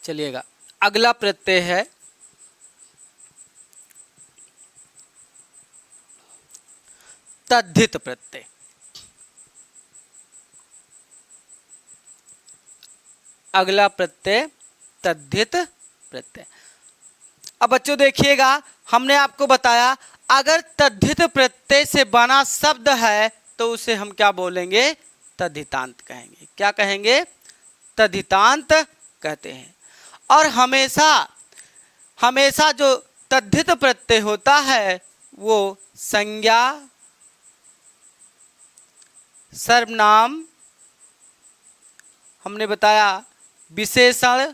चलिएगा, अगला प्रत्यय है तद्धित प्रत्यय। अगला प्रत्यय तद्धित प्रत्यय। अब बच्चों देखिएगा, हमने आपको बताया अगर तद्धित प्रत्यय से बना शब्द है तो उसे हम क्या बोलेंगे? तद्धितांत कहेंगे। क्या कहेंगे? तद्धितांत कहते हैं। और हमेशा हमेशा जो तद्धित प्रत्यय होता है वो संज्ञा, सर्वनाम, हमने बताया विशेषण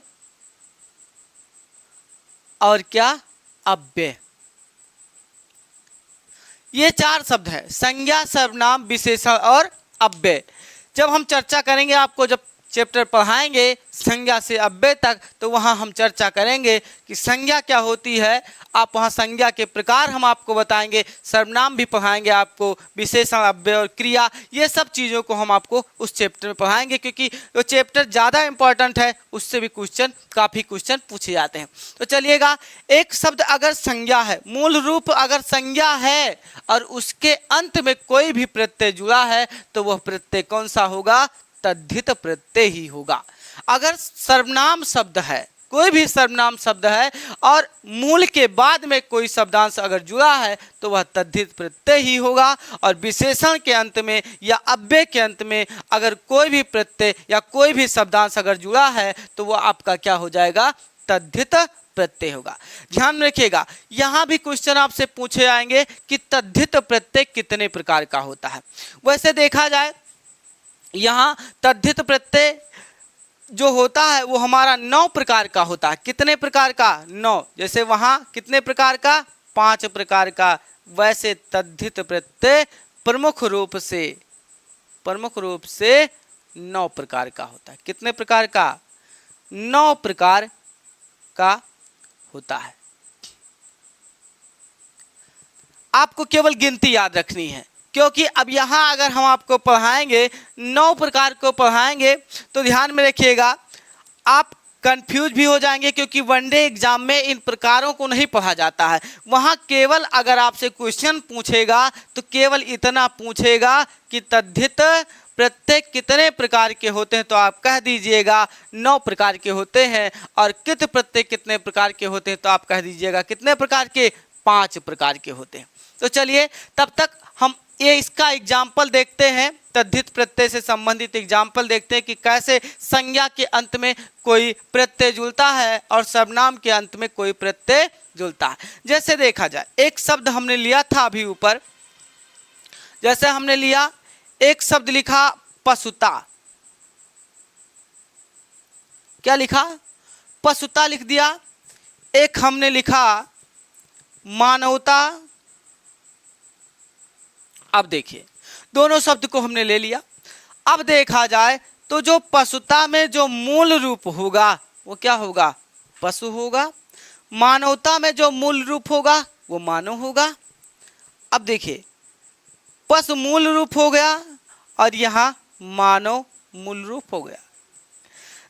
और क्या? अव्यय। ये चार शब्द है, संज्ञा, सर्वनाम, विशेषण और अव्यय। जब हम चर्चा करेंगे, आपको जब चैप्टर पढ़ाएंगे संज्ञा से अव्यय तक, तो वहाँ हम चर्चा करेंगे कि संज्ञा क्या होती है। आप वहाँ संज्ञा के प्रकार हम आपको बताएंगे, सर्वनाम भी पढ़ाएंगे आपको, विशेषण, अव्यय और क्रिया, ये सब चीज़ों को हम आपको उस चैप्टर में पढ़ाएंगे, क्योंकि वो चैप्टर ज़्यादा इंपॉर्टेंट है, उससे भी काफ़ी क्वेश्चन पूछे जाते हैं। तो चलिएगा, एक शब्द अगर संज्ञा है, मूल रूप अगर संज्ञा है और उसके अंत में कोई भी प्रत्यय जुड़ा है तो वह प्रत्यय कौन सा होगा? तद्धित प्रत्यय ही होगा। अगर सर्वनाम शब्द है, कोई भी सर्वनाम शब्द है और मूल के बाद में कोई शब्दांश अगर जुड़ा है तो वह तद्धित प्रत्यय ही होगा। और विशेषण के अंत में या अव्यय के अंत में अगर कोई भी प्रत्यय या कोई भी शब्दांश अगर जुड़ा है तो वह आपका क्या हो जाएगा? तद्धित प्रत्यय होगा। ध्यान में रखिएगा, यहाँ भी क्वेश्चन आपसे पूछे जाएंगे कि तद्धित प्रत्यय कितने प्रकार का होता है। वैसे देखा जाए, यहाँ तद्धित प्रत्यय जो होता है वो हमारा 9 प्रकार का होता है। कितने प्रकार का? 9। जैसे वहाँ कितने प्रकार का? 5 प्रकार का। वैसे तद्धित प्रत्यय प्रमुख रूप से 9 प्रकार का होता है। कितने प्रकार का? 9 प्रकार का होता है। आपको केवल गिनती याद रखनी है, क्योंकि अब यहाँ अगर हम आपको पढ़ाएंगे 9 प्रकार को पढ़ाएंगे तो ध्यान में रखिएगा, आप कंफ्यूज भी हो जाएंगे, क्योंकि वनडे एग्जाम में इन प्रकारों को नहीं पढ़ा जाता है। वहाँ केवल अगर आपसे क्वेश्चन पूछेगा तो केवल इतना पूछेगा कि तद्धित प्रत्यय कितने प्रकार के होते हैं, तो आप कह दीजिएगा 9 प्रकार के होते हैं। और कृत प्रत्यय कितने प्रकार के होते हैं, तो आप कह दीजिएगा कितने प्रकार के? 5 प्रकार के होते हैं। तो चलिए तब तक हम ये इसका एग्जाम्पल देखते हैं, तद्धित प्रत्यय से संबंधित एग्जाम्पल देखते हैं कि कैसे संज्ञा के अंत में कोई प्रत्यय जुड़ता है और सर्वनाम के अंत में कोई प्रत्यय जुड़ता है। जैसे देखा जाए, एक शब्द हमने लिया था अभी ऊपर, जैसे हमने लिया एक शब्द लिखा पशुता। क्या लिखा? पशुता लिख दिया। एक हमने लिखा मानवता। अब देखिए, दोनों शब्द को हमने ले लिया। अब देखा जाए तो जो पशुता में जो मूल रूप होगा वो क्या होगा? पशु होगा। मानवता में जो मूल रूप होगा वो मानव होगा। अब देखिए, पशु मूल रूप हो गया और यहाँ मानव मूल रूप हो गया।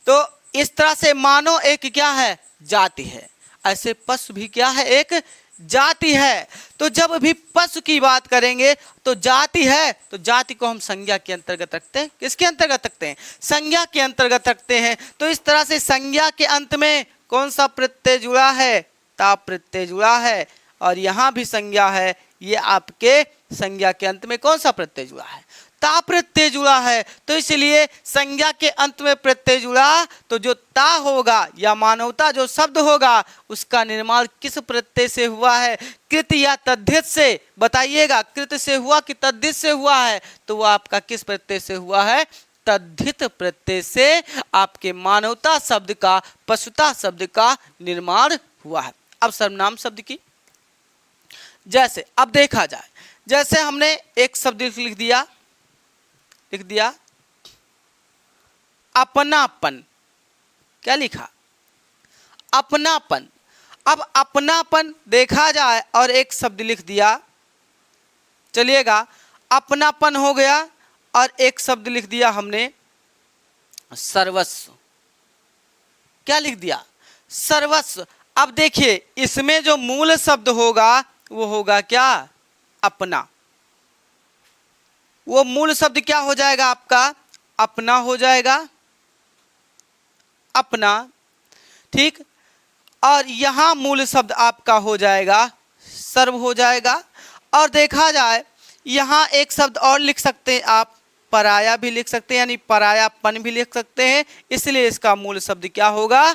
तो इस तरह से मानव एक क्या है? जाति है। ऐसे पशु भी क्या है? एक जाति है। तो जब भी पशु की बात करेंगे तो जाति है, तो जाति को हम संज्ञा के अंतर्गत रखते हैं। किसके अंतर्गत रखते हैं? संज्ञा के अंतर्गत रखते हैं। तो इस तरह से संज्ञा के अंत में कौन सा प्रत्यय जुड़ा है? ताप प्रत्यय जुड़ा है। और यहाँ भी संज्ञा है, ये आपके संज्ञा के अंत में कौन सा प्रत्यय जुड़ा है? ता प्रत्यय जुड़ा है। तो इसलिए संज्ञा के अंत में प्रत्यय जुड़ा तो जो ता होगा या मानवता जो शब्द होगा उसका निर्माण किस प्रत्यय से हुआ है? कृत या तद्धित से? बताइएगा, कृत से हुआ कि तद्धित से हुआ है? तो वो आपका किस प्रत्यय से हुआ है? तद्धित प्रत्यय से आपके मानवता शब्द का, पशुता शब्द का निर्माण हुआ है। अब सर्वनाम शब्द की जैसे अब देखा जाए, जैसे हमने एक शब्द लिख दिया अपनापन। क्या लिखा? अपनापन। अब अपनापन देखा जाए और एक शब्द लिख दिया, चलिएगा अपनापन हो गया और एक शब्द लिख दिया हमने सर्वस्व। क्या लिख दिया? सर्वस्व। अब देखिए इसमें जो मूल शब्द होगा वो होगा क्या? अपना। वो मूल शब्द क्या हो जाएगा आपका? अपना हो जाएगा, अपना, ठीक। और यहां मूल शब्द आपका हो जाएगा सर्व हो जाएगा। और देखा जाए यहां एक शब्द और लिख सकते हैं आप, पराया भी लिख सकते हैं, यानी परायापन भी लिख सकते हैं। इसलिए इसका मूल शब्द क्या होगा?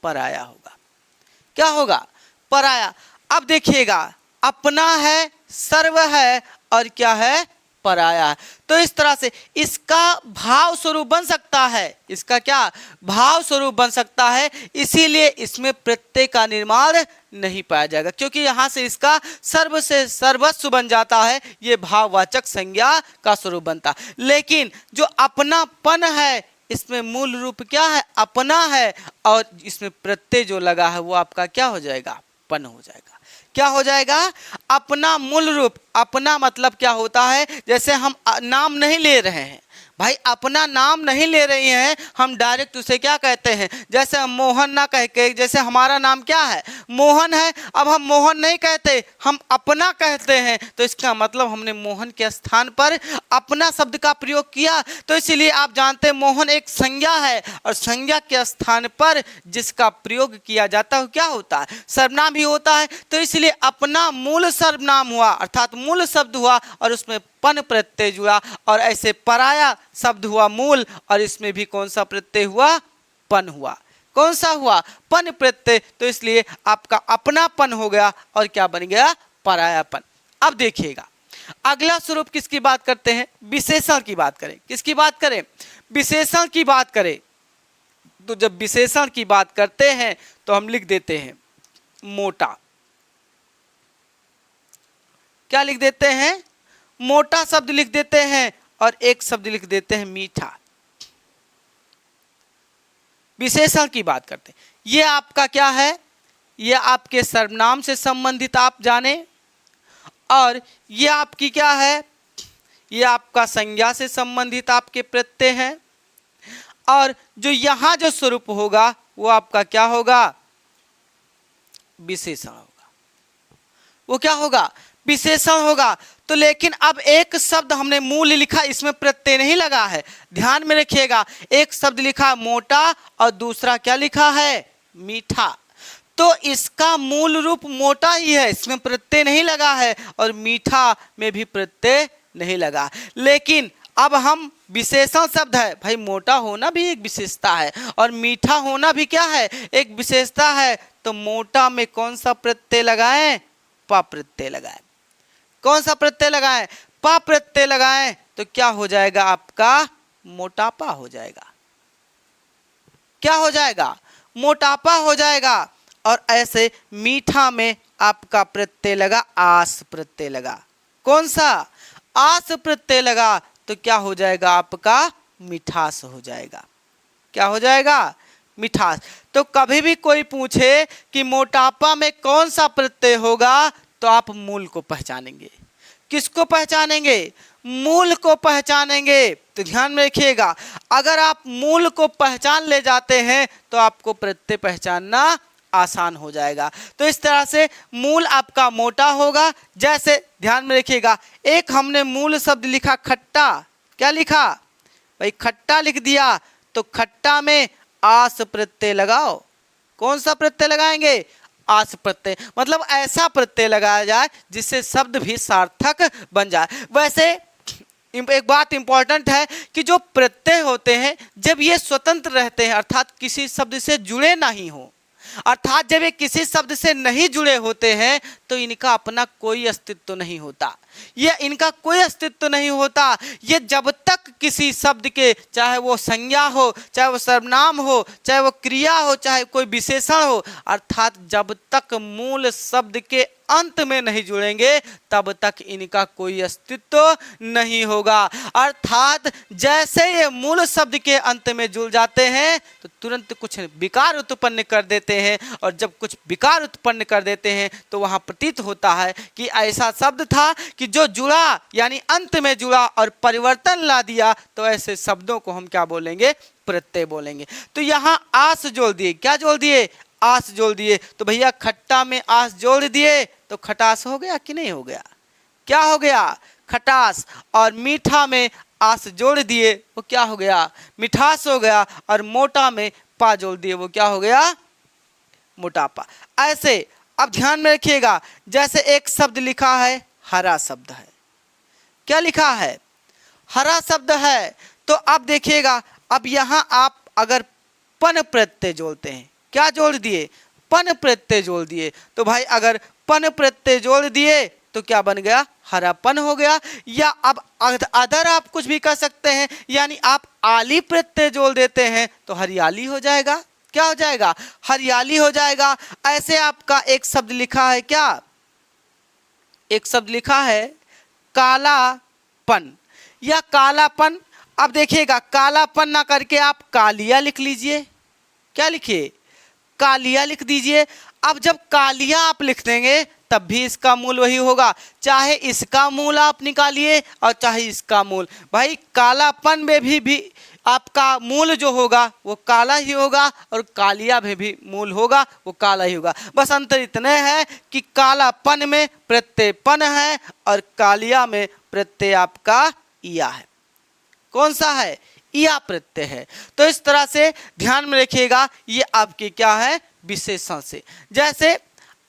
पराया होगा। क्या होगा? पराया। अब देखिएगा अपना है, सर्व है और क्या है? पराया है। तो इस तरह से इसका भाव स्वरूप बन सकता है। इसका क्या भाव स्वरूप बन सकता है? इसीलिए इसमें प्रत्यय का निर्माण नहीं पाया जाएगा, क्योंकि यहां से इसका सर्व से सर्वस्व बन जाता है। ये भाववाचक संज्ञा का स्वरूप बनता। लेकिन जो अपनापन है इसमें मूल रूप क्या है? अपना है। और इसमें प्रत्यय जो लगा है वो आपका क्या हो जाएगा? पन हो जाएगा। क्या हो जाएगा? अपना मूल रूप। अपना मतलब क्या होता है? जैसे हम नाम नहीं ले रहे हैं भाई, अपना नाम नहीं ले रही हैं हम, डायरेक्ट उसे क्या कहते हैं? जैसे हम मोहन ना कह के, जैसे हमारा नाम क्या है? मोहन है। अब हम मोहन नहीं कहते, हम अपना कहते हैं। तो इसका मतलब हमने मोहन के स्थान पर अपना शब्द का प्रयोग किया। तो इसलिए आप जानते हैं मोहन एक संज्ञा है और संज्ञा के स्थान पर जिसका प्रयोग किया जाता है क्या होता है? सर्वनाम ही होता है। तो इसलिए अपना मूल सर्वनाम हुआ, अर्थात मूल शब्द हुआ और उसमें पन प्रत्यय जुड़ा। और ऐसे पराया शब्द हुआ मूल और इसमें भी कौन सा प्रत्यय हुआ? पन हुआ। कौन सा हुआ? पन प्रत्यय। तो इसलिए आपका अपनापन हो गया और क्या बन गया? परायापन। अब देखिएगा अगला स्वरूप किसकी बात करते हैं? विशेषण की बात करें। किसकी बात करें? विशेषण की बात करें। तो जब विशेषण की बात करते हैं तो हम लिख देते हैं मोटा। क्या लिख देते हैं? मोटा शब्द लिख देते हैं और एक शब्द लिख देते हैं मीठा। विशेषण की बात करते हैं। ये आपका क्या है? ये आपके सर्वनाम से संबंधित आप जाने। और ये आपकी क्या है? ये आपका संज्ञा से संबंधित आपके प्रत्यय हैं। और जो यहां जो स्वरूप होगा वो आपका क्या होगा? विशेषण होगा। वो क्या होगा? विशेषण होगा। तो लेकिन अब एक शब्द हमने मूल लिखा, इसमें प्रत्यय नहीं लगा है। ध्यान में रखिएगा, एक शब्द लिखा मोटा और दूसरा क्या लिखा है? मीठा। तो इसका मूल रूप मोटा ही है, इसमें प्रत्यय नहीं लगा है और मीठा में भी प्रत्यय नहीं लगा। लेकिन अब हम विशेषण शब्द है भाई, मोटा होना भी एक विशेषता है और मीठा होना भी क्या है? एक विशेषता है। तो मोटा में कौन सा प्रत्यय लगाएं? पा प्रत्यय लगाएं। कौन सा प्रत्यय लगाएं? पा प्रत्यय लगाएं। तो क्या हो जाएगा? आपका मोटापा हो जाएगा। क्या हो जाएगा? मोटापा हो जाएगा। और ऐसे मीठा में आपका प्रत्यय लगा, आस प्रत्यय लगा। कौन सा? आस प्रत्यय लगा। तो क्या हो जाएगा? आपका मिठास हो जाएगा। क्या हो जाएगा? मिठास। तो कभी भी कोई पूछे कि मोटापा में कौन सा प्रत्यय होगा तो आप मूल को पहचानेंगे। किसको पहचानेंगे? मूल को पहचानेंगे। तो ध्यान में रखिएगा, अगर आप मूल को पहचान ले जाते हैं तो आपको प्रत्यय पहचानना आसान हो जाएगा। तो इस तरह से मूल आपका मोटा होगा। जैसे ध्यान में रखिएगा, एक हमने मूल शब्द लिखा खट्टा। क्या लिखा भाई? खट्टा लिख दिया। तो खट्टा में आस प्रत्यय लगाओ। कौन सा प्रत्यय लगाएंगे? आस प्रत्यय, मतलब ऐसा प्रत्यय लगाया जाए जिससे शब्द भी सार्थक बन जाए। वैसे एक बात इंपॉर्टेंट है कि जो प्रत्यय होते हैं जब ये स्वतंत्र रहते हैं अर्थात किसी शब्द से जुड़े नहीं हो, अर्थात जब ये किसी शब्द से नहीं जुड़े होते हैं तो इनका अपना कोई अस्तित्व नहीं होता, ये इनका कोई अस्तित्व नहीं होता। ये जब तक किसी शब्द के, चाहे वो संज्ञा हो, चाहे वो सर्वनाम हो, चाहे वो क्रिया हो, चाहे कोई विशेषण हो, अर्थात जब तक मूल शब्द के अंत में नहीं जुड़ेंगे तब तक इनका कोई अस्तित्व नहीं होगा। अर्थात जैसे ये मूल शब्द के अंत में जुड़ जाते हैं तो तुरंत कुछ विकार उत्पन्न कर देते हैं, और जब कुछ विकार उत्पन्न कर देते हैं तो वहाँ प्रतीत होता है कि ऐसा शब्द था कि जो जुड़ा यानी अंत में जुड़ा और परिवर्तन ला दिया, तो ऐसे शब्दों को हम क्या बोलेंगे? प्रत्यय बोलेंगे। तो यहाँ आस जोड़ दिए, क्या जोड़ दिए? आस जोड़ दिए। तो भैया खट्टा में आस जोड़ दिए तो खटास हो गया कि नहीं हो गया? क्या हो गया? खटास। और मीठा में आस जोड़ दिए वो क्या हो गया? मिठास हो गया। और मोटा में पा जोड़ दिए वो क्या हो गया? मोटापा। ऐसे अब ध्यान में रखिएगा, जैसे एक शब्द लिखा है, हरा शब्द है, क्या लिखा है? हरा शब्द है। तो अब देखिएगा, अब यहाँ आप अगर पन प्रत्यय जोड़ते हैं, क्या जोड़ दिए? पन प्रत्यय जोड़ दिए। तो भाई अगर पन प्रत्यय जोड़ दिए तो क्या बन गया? हरापन हो गया। या अब अदर आप कुछ भी कर सकते हैं, यानी आप आली प्रत्यय जोड़ देते हैं तो हरियाली हो जाएगा। क्या हो जाएगा? हरियाली हो जाएगा। ऐसे आपका एक शब्द लिखा है, क्या एक शब्द लिखा है? कालापन या कालापन। अब देखिएगा, कालापन ना करके आप कालिया लिख लीजिए। क्या लिखिए? कालिया लिख दीजिए। अब जब कालिया आप लिख देंगे तब भी इसका मूल वही होगा, चाहे इसका मूल आप निकालिए और चाहे इसका मूल। भाई कालापन में भी आपका मूल जो होगा वो काला ही होगा, और कालिया में भी मूल होगा वो काला ही होगा। बस अंतर इतने है कि कालापन में प्रत्यय पन है और कालिया में प्रत्यय आपका इया है। कौन सा है? इया प्रत्यय है। तो इस तरह से ध्यान में रखिएगा, ये आपके क्या है? विशेषण से। जैसे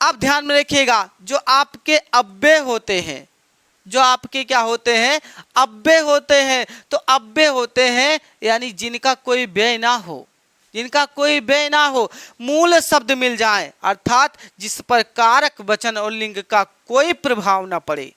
अब ध्यान में रखिएगा, जो आपके अव्यय होते हैं, जो आपके क्या होते हैं? अव्यय होते हैं। तो अव्यय होते हैं यानी जिनका कोई व्यय ना हो, जिनका कोई व्यय ना हो, मूल शब्द मिल जाए, अर्थात जिस पर कारक वचन और लिंग का कोई प्रभाव ना पड़े,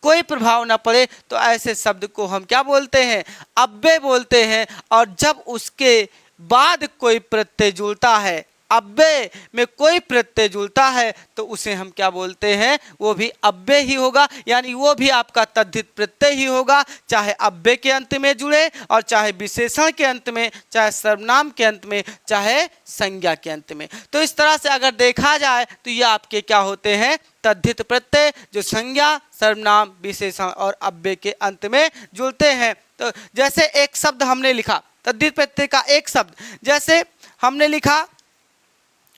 कोई प्रभाव ना पड़े, तो ऐसे शब्द को हम क्या बोलते हैं? अव्यय बोलते हैं। और जब उसके बाद कोई प्रत्यय जुड़ता है, अव्यय में कोई प्रत्यय जुड़ता है, तो उसे हम क्या बोलते हैं? वो भी अव्यय ही होगा, यानी वो भी आपका तद्धित प्रत्यय ही होगा, चाहे अव्यय के अंत में जुड़े और चाहे विशेषण के अंत में, चाहे सर्वनाम के अंत में, चाहे संज्ञा के अंत में। तो इस तरह से अगर देखा जाए तो ये आपके क्या होते हैं? तद्धित प्रत्यय, जो संज्ञा, सर्वनाम, विशेषण और अव्यय के अंत में जुड़ते हैं। तो जैसे एक शब्द हमने लिखा, तद्धित प्रत्यय का एक शब्द, जैसे हमने लिखा,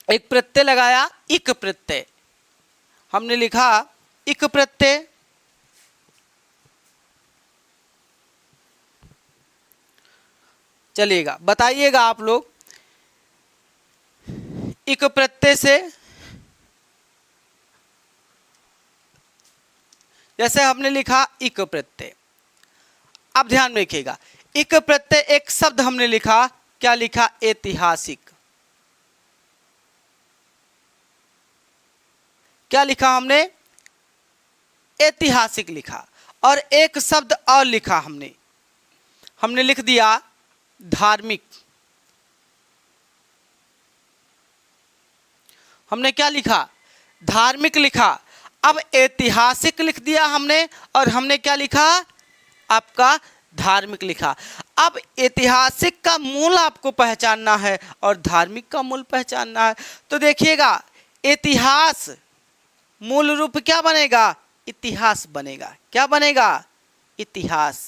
एक प्रत्यय लगाया, इक प्रत्यय, हमने लिखा इक प्रत्यय। चलिएगा, बताइएगा आप लोग, इक प्रत्यय से जैसे हमने लिखा इक प्रत्यय। अब ध्यान में रखिएगा, इक प्रत्यय एक शब्द हमने लिखा, क्या लिखा? ऐतिहासिक। क्या लिखा हमने? ऐतिहासिक लिखा। और एक शब्द और लिखा हमने लिख दिया धार्मिक। हमने क्या लिखा? धार्मिक लिखा। अब ऐतिहासिक लिख दिया हमने, और हमने क्या लिखा? आपका धार्मिक लिखा। अब ऐतिहासिक का मूल आपको पहचानना है और धार्मिक का मूल पहचानना है। तो देखिएगा, इतिहास मूल रूप क्या बनेगा? इतिहास बनेगा। क्या बनेगा? इतिहास।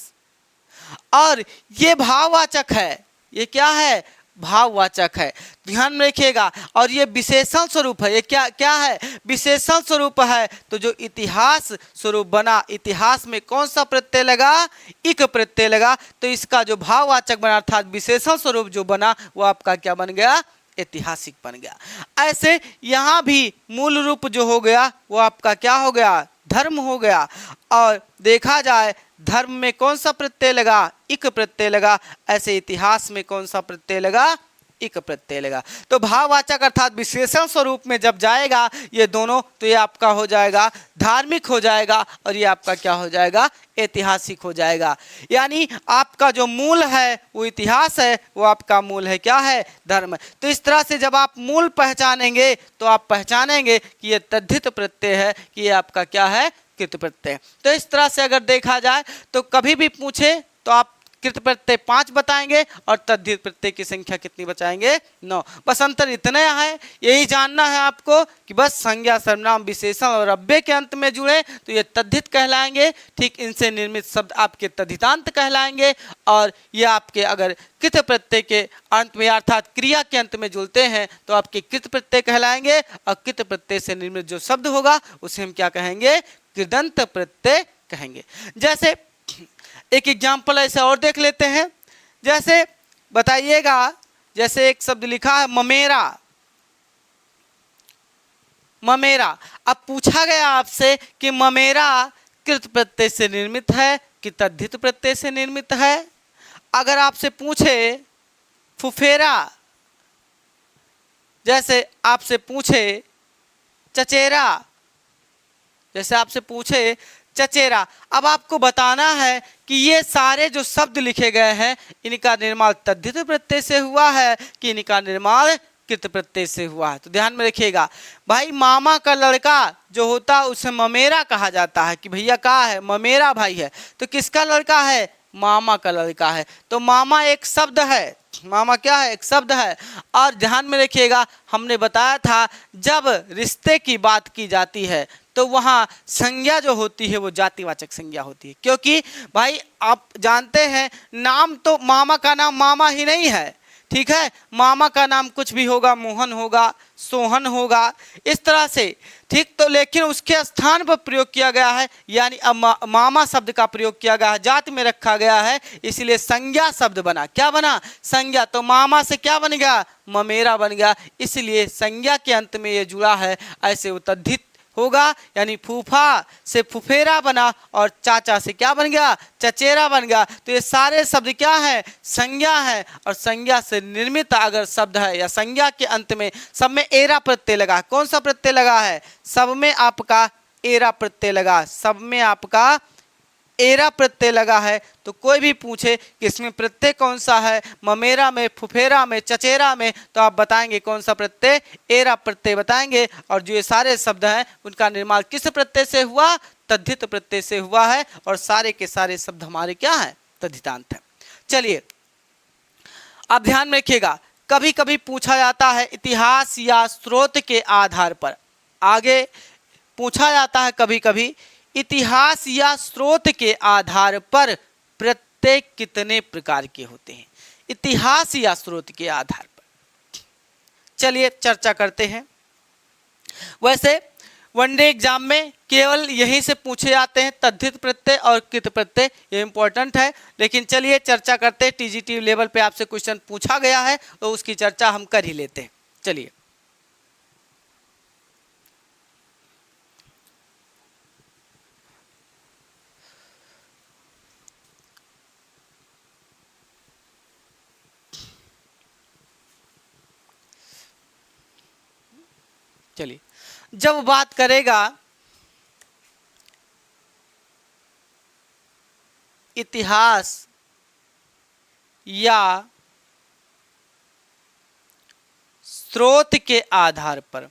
और ये भाववाचक है, ये क्या है? भाववाचक है। ध्यान में रखिएगा। और ये विशेषण स्वरूप है, ये क्या है? विशेषण स्वरूप है। तो जो इतिहास स्वरूप बना, इतिहास में कौन सा प्रत्यय लगा? इक प्रत्यय लगा। तो इसका जो भाववाचक बना अर्थात विशेषण स्वरूप जो बना वो आपका क्या बन गया? ऐतिहासिक बन गया। ऐसे यहाँ भी मूल रूप जो हो गया वो आपका क्या हो गया, धर्म हो गया। और देखा जाए धर्म में कौन सा प्रत्यय लगा, इक प्रत्यय लगा। ऐसे इतिहास में कौन सा प्रत्यय लगा, इक प्रत्यय लगा। तो भाववाचक अर्थात विशेषण स्वरूप में जब जाएगा ये दोनों, तो ये आपका हो जाएगा धार्मिक हो जाएगा और ये आपका क्या हो जाएगा, ऐतिहासिक हो जाएगा। यानी आपका जो मूल है वो इतिहास है, वो आपका मूल है क्या है, धर्म। तो इस तरह से जब आप मूल पहचानेंगे तो आप पहचानेंगे कि ये तद्धित प्रत्यय है, कि ये आपका क्या है, कृत प्रत्यय। तो इस तरह से अगर देखा जाए तो कभी भी पूछे तो आप कृत प्रत्यय 5 बताएंगे और तद्धित प्रत्यय की संख्या कितनी बचाएंगे, 9। बस अंतर इतना है, यही जानना है आपको कि बस संज्ञा सर्वनाम विशेषण और अव्यय के अंत में जुड़े तो ये तद्धित कहलाएंगे। ठीक इनसे निर्मित शब्द आपके तद्धितांत कहलाएंगे। और ये आपके अगर कृत प्रत्यय के अंत में अर्थात क्रिया के अंत में जुड़ते हैं तो आपके कृत प्रत्यय कहलाएंगे। और कृत प्रत्यय से निर्मित जो शब्द होगा उसे हम क्या कहेंगे, कृदंत प्रत्यय कहेंगे। जैसे एक एग्जाम्पल ऐसे और देख लेते हैं। जैसे बताइएगा, जैसे एक शब्द लिखा है ममेरा, ममेरा। अब पूछा गया आपसे कि ममेरा कृत प्रत्यय से निर्मित है कि तद्धित प्रत्यय से निर्मित है। अगर आपसे पूछे फुफेरा, जैसे आपसे पूछे चचेरा, जैसे आपसे पूछे चचेरा, अब आपको बताना है कि ये सारे जो शब्द लिखे गए हैं इनका निर्माण तद्धित प्रत्यय से हुआ है कि इनका निर्माण कृत प्रत्यय से हुआ है। तो ध्यान में रखिएगा भाई, मामा का लड़का जो होता है उसे ममेरा कहा जाता है कि भैया कहा है, ममेरा भाई है। तो किसका लड़का है, मामा का लड़का है। तो मामा एक शब्द है, मामा क्या है, एक शब्द है। और ध्यान में रखिएगा हमने बताया था जब रिश्ते की बात की जाती है तो वहाँ संज्ञा जो होती है वो जातिवाचक संज्ञा होती है। क्योंकि भाई आप जानते हैं नाम तो मामा का नाम मामा ही नहीं है, ठीक है, मामा का नाम कुछ भी होगा, मोहन होगा, सोहन होगा, इस तरह से। ठीक, तो लेकिन उसके स्थान पर प्रयोग किया गया है, यानी अब मामा शब्द का प्रयोग किया गया है, जाति में रखा गया है, इसलिए संज्ञा शब्द बना। क्या बना, संज्ञा। तो मामा से क्या बन गया, ममेरा बन गया। इसलिए संज्ञा के अंत में ये जुड़ा है, ऐसे वो तद्धित होगा। यानी फूफा से फुफेरा बना और चाचा से क्या बन गया, चचेरा बन गया। तो ये सारे शब्द क्या है, संज्ञा है। और संज्ञा से निर्मित अगर शब्द है या संज्ञा के अंत में सब में एरा प्रत्यय लगा, कौन सा प्रत्यय लगा है, सब में आपका एरा प्रत्यय लगा, सब में आपका एरा प्रत्यय लगा है। तो कोई भी पूछे कि इसमें प्रत्यय कौन सा है, ममेरा में, फुफेरा में, चचेरा में, तो आप बताएंगे कौन सा प्रत्यय, एरा प्रत्यय बताएंगे। और जो ये सारे शब्द हैं उनका निर्माण किस प्रत्यय से हुआ, तद्धित प्रत्यय से हुआ है। और सारे के सारे शब्द हमारे क्या हैं, तद्धितांत हैं। चलिए अब ध्यान में रखिएगा, कभी कभी पूछा जाता है इतिहास या स्रोत के आधार पर, आगे पूछा जाता है कभी कभी इतिहास या स्रोत के आधार पर प्रत्यय कितने प्रकार के होते हैं, इतिहास या स्रोत के आधार पर। चलिए चर्चा करते हैं। वैसे वनडे एग्जाम में केवल यहीं से पूछे जाते हैं तद्धित प्रत्यय और कृत प्रत्यय, ये इंपॉर्टेंट है। लेकिन चलिए चर्चा करते हैं, टीजीटी लेवल पे आपसे क्वेश्चन पूछा गया है तो उसकी चर्चा हम कर ही लेते हैं। चलिए चलिए जब बात करेगा इतिहास या स्रोत के आधार पर,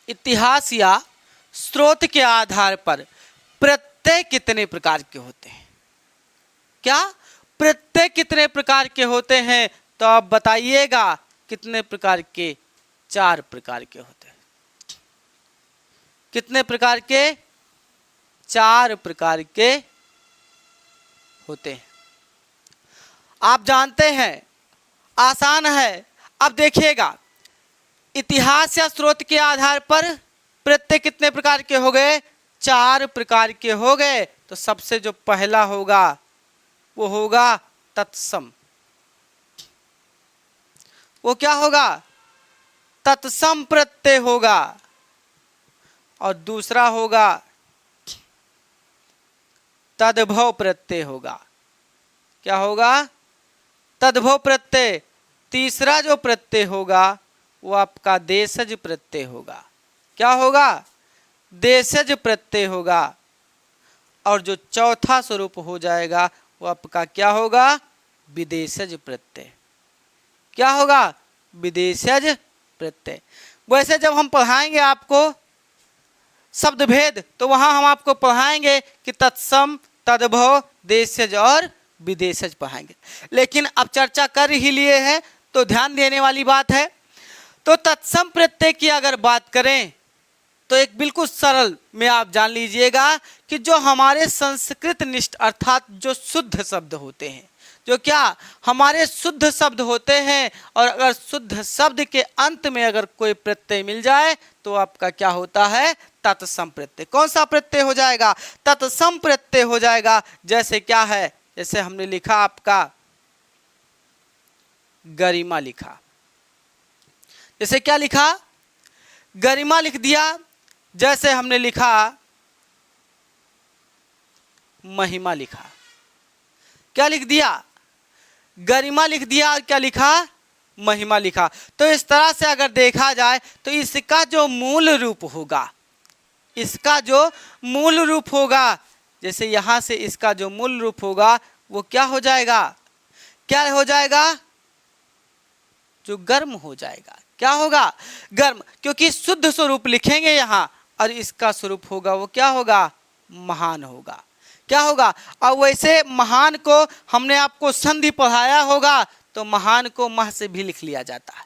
इतिहास या स्रोत के आधार पर प्रत्यय कितने प्रकार के होते हैं, क्या प्रत्यय कितने प्रकार के होते हैं, तो आप बताइएगा कितने प्रकार के, 4 प्रकार के होते हैं। कितने प्रकार के, 4 प्रकार के होते हैं। आप जानते हैं, आसान है। अब देखिएगा इतिहास या स्रोत के आधार पर प्रत्यय कितने प्रकार के हो गए, 4 प्रकार के हो गए। तो सबसे जो पहला होगा वो होगा तत्सम। वो क्या होगा? तत्सम प्रत्यय होगा। और दूसरा होगा तद्भव प्रत्यय होगा। क्या होगा? तद्भव प्रत्यय। तीसरा जो प्रत्यय होगा वो आपका देशज प्रत्यय होगा। क्या होगा? देशज प्रत्यय होगा। और जो चौथा स्वरूप हो जाएगा वो आपका क्या होगा? विदेशज प्रत्यय। क्या होगा? विदेशज प्रत्यय। वैसे जब हम पढ़ाएंगे आपको शब्द भेद तो वहां हम आपको पढ़ाएंगे कि तत्सम, तद्भव, देशज और विदेशज पढ़ाएंगे। लेकिन अब चर्चा कर ही लिए हैं तो ध्यान देने वाली बात है। तो तत्सम प्रत्यय की अगर बात करें तो एक बिल्कुल सरल में आप जान लीजिएगा कि जो हमारे संस्कृत निष्ठ अर्थात जो शुद्ध शब्द होते हैं, जो क्या हमारे शुद्ध शब्द होते हैं, और अगर शुद्ध शब्द के अंत में अगर कोई प्रत्यय मिल जाए तो आपका क्या होता है? तत्सम प्रत्यय। कौन सा प्रत्यय हो जाएगा? तत्सम प्रत्यय हो जाएगा। जैसे क्या है? जैसे हमने लिखा आपका गरिमा लिखा। जैसे क्या लिखा? गरिमा लिख दिया। जैसे हमने लिखा महिमा लिखा। क्या लिख दिया? गरिमा लिख दिया। और क्या लिखा? महिमा लिखा। तो इस तरह से अगर देखा जाए तो इसका जो मूल रूप होगा, इसका जो मूल रूप होगा, जैसे यहां से इसका जो मूल रूप होगा वो क्या हो जाएगा? क्या हो जाएगा? जो गर्म हो जाएगा। क्या होगा? गर्म। क्योंकि शुद्ध स्वरूप लिखेंगे यहां और इसका स्वरूप होगा वो क्या होगा? महान होगा। क्या होगा? और वैसे महान को हमने आपको संधि पढ़ाया होगा तो महान को मह से भी लिख लिया जाता है।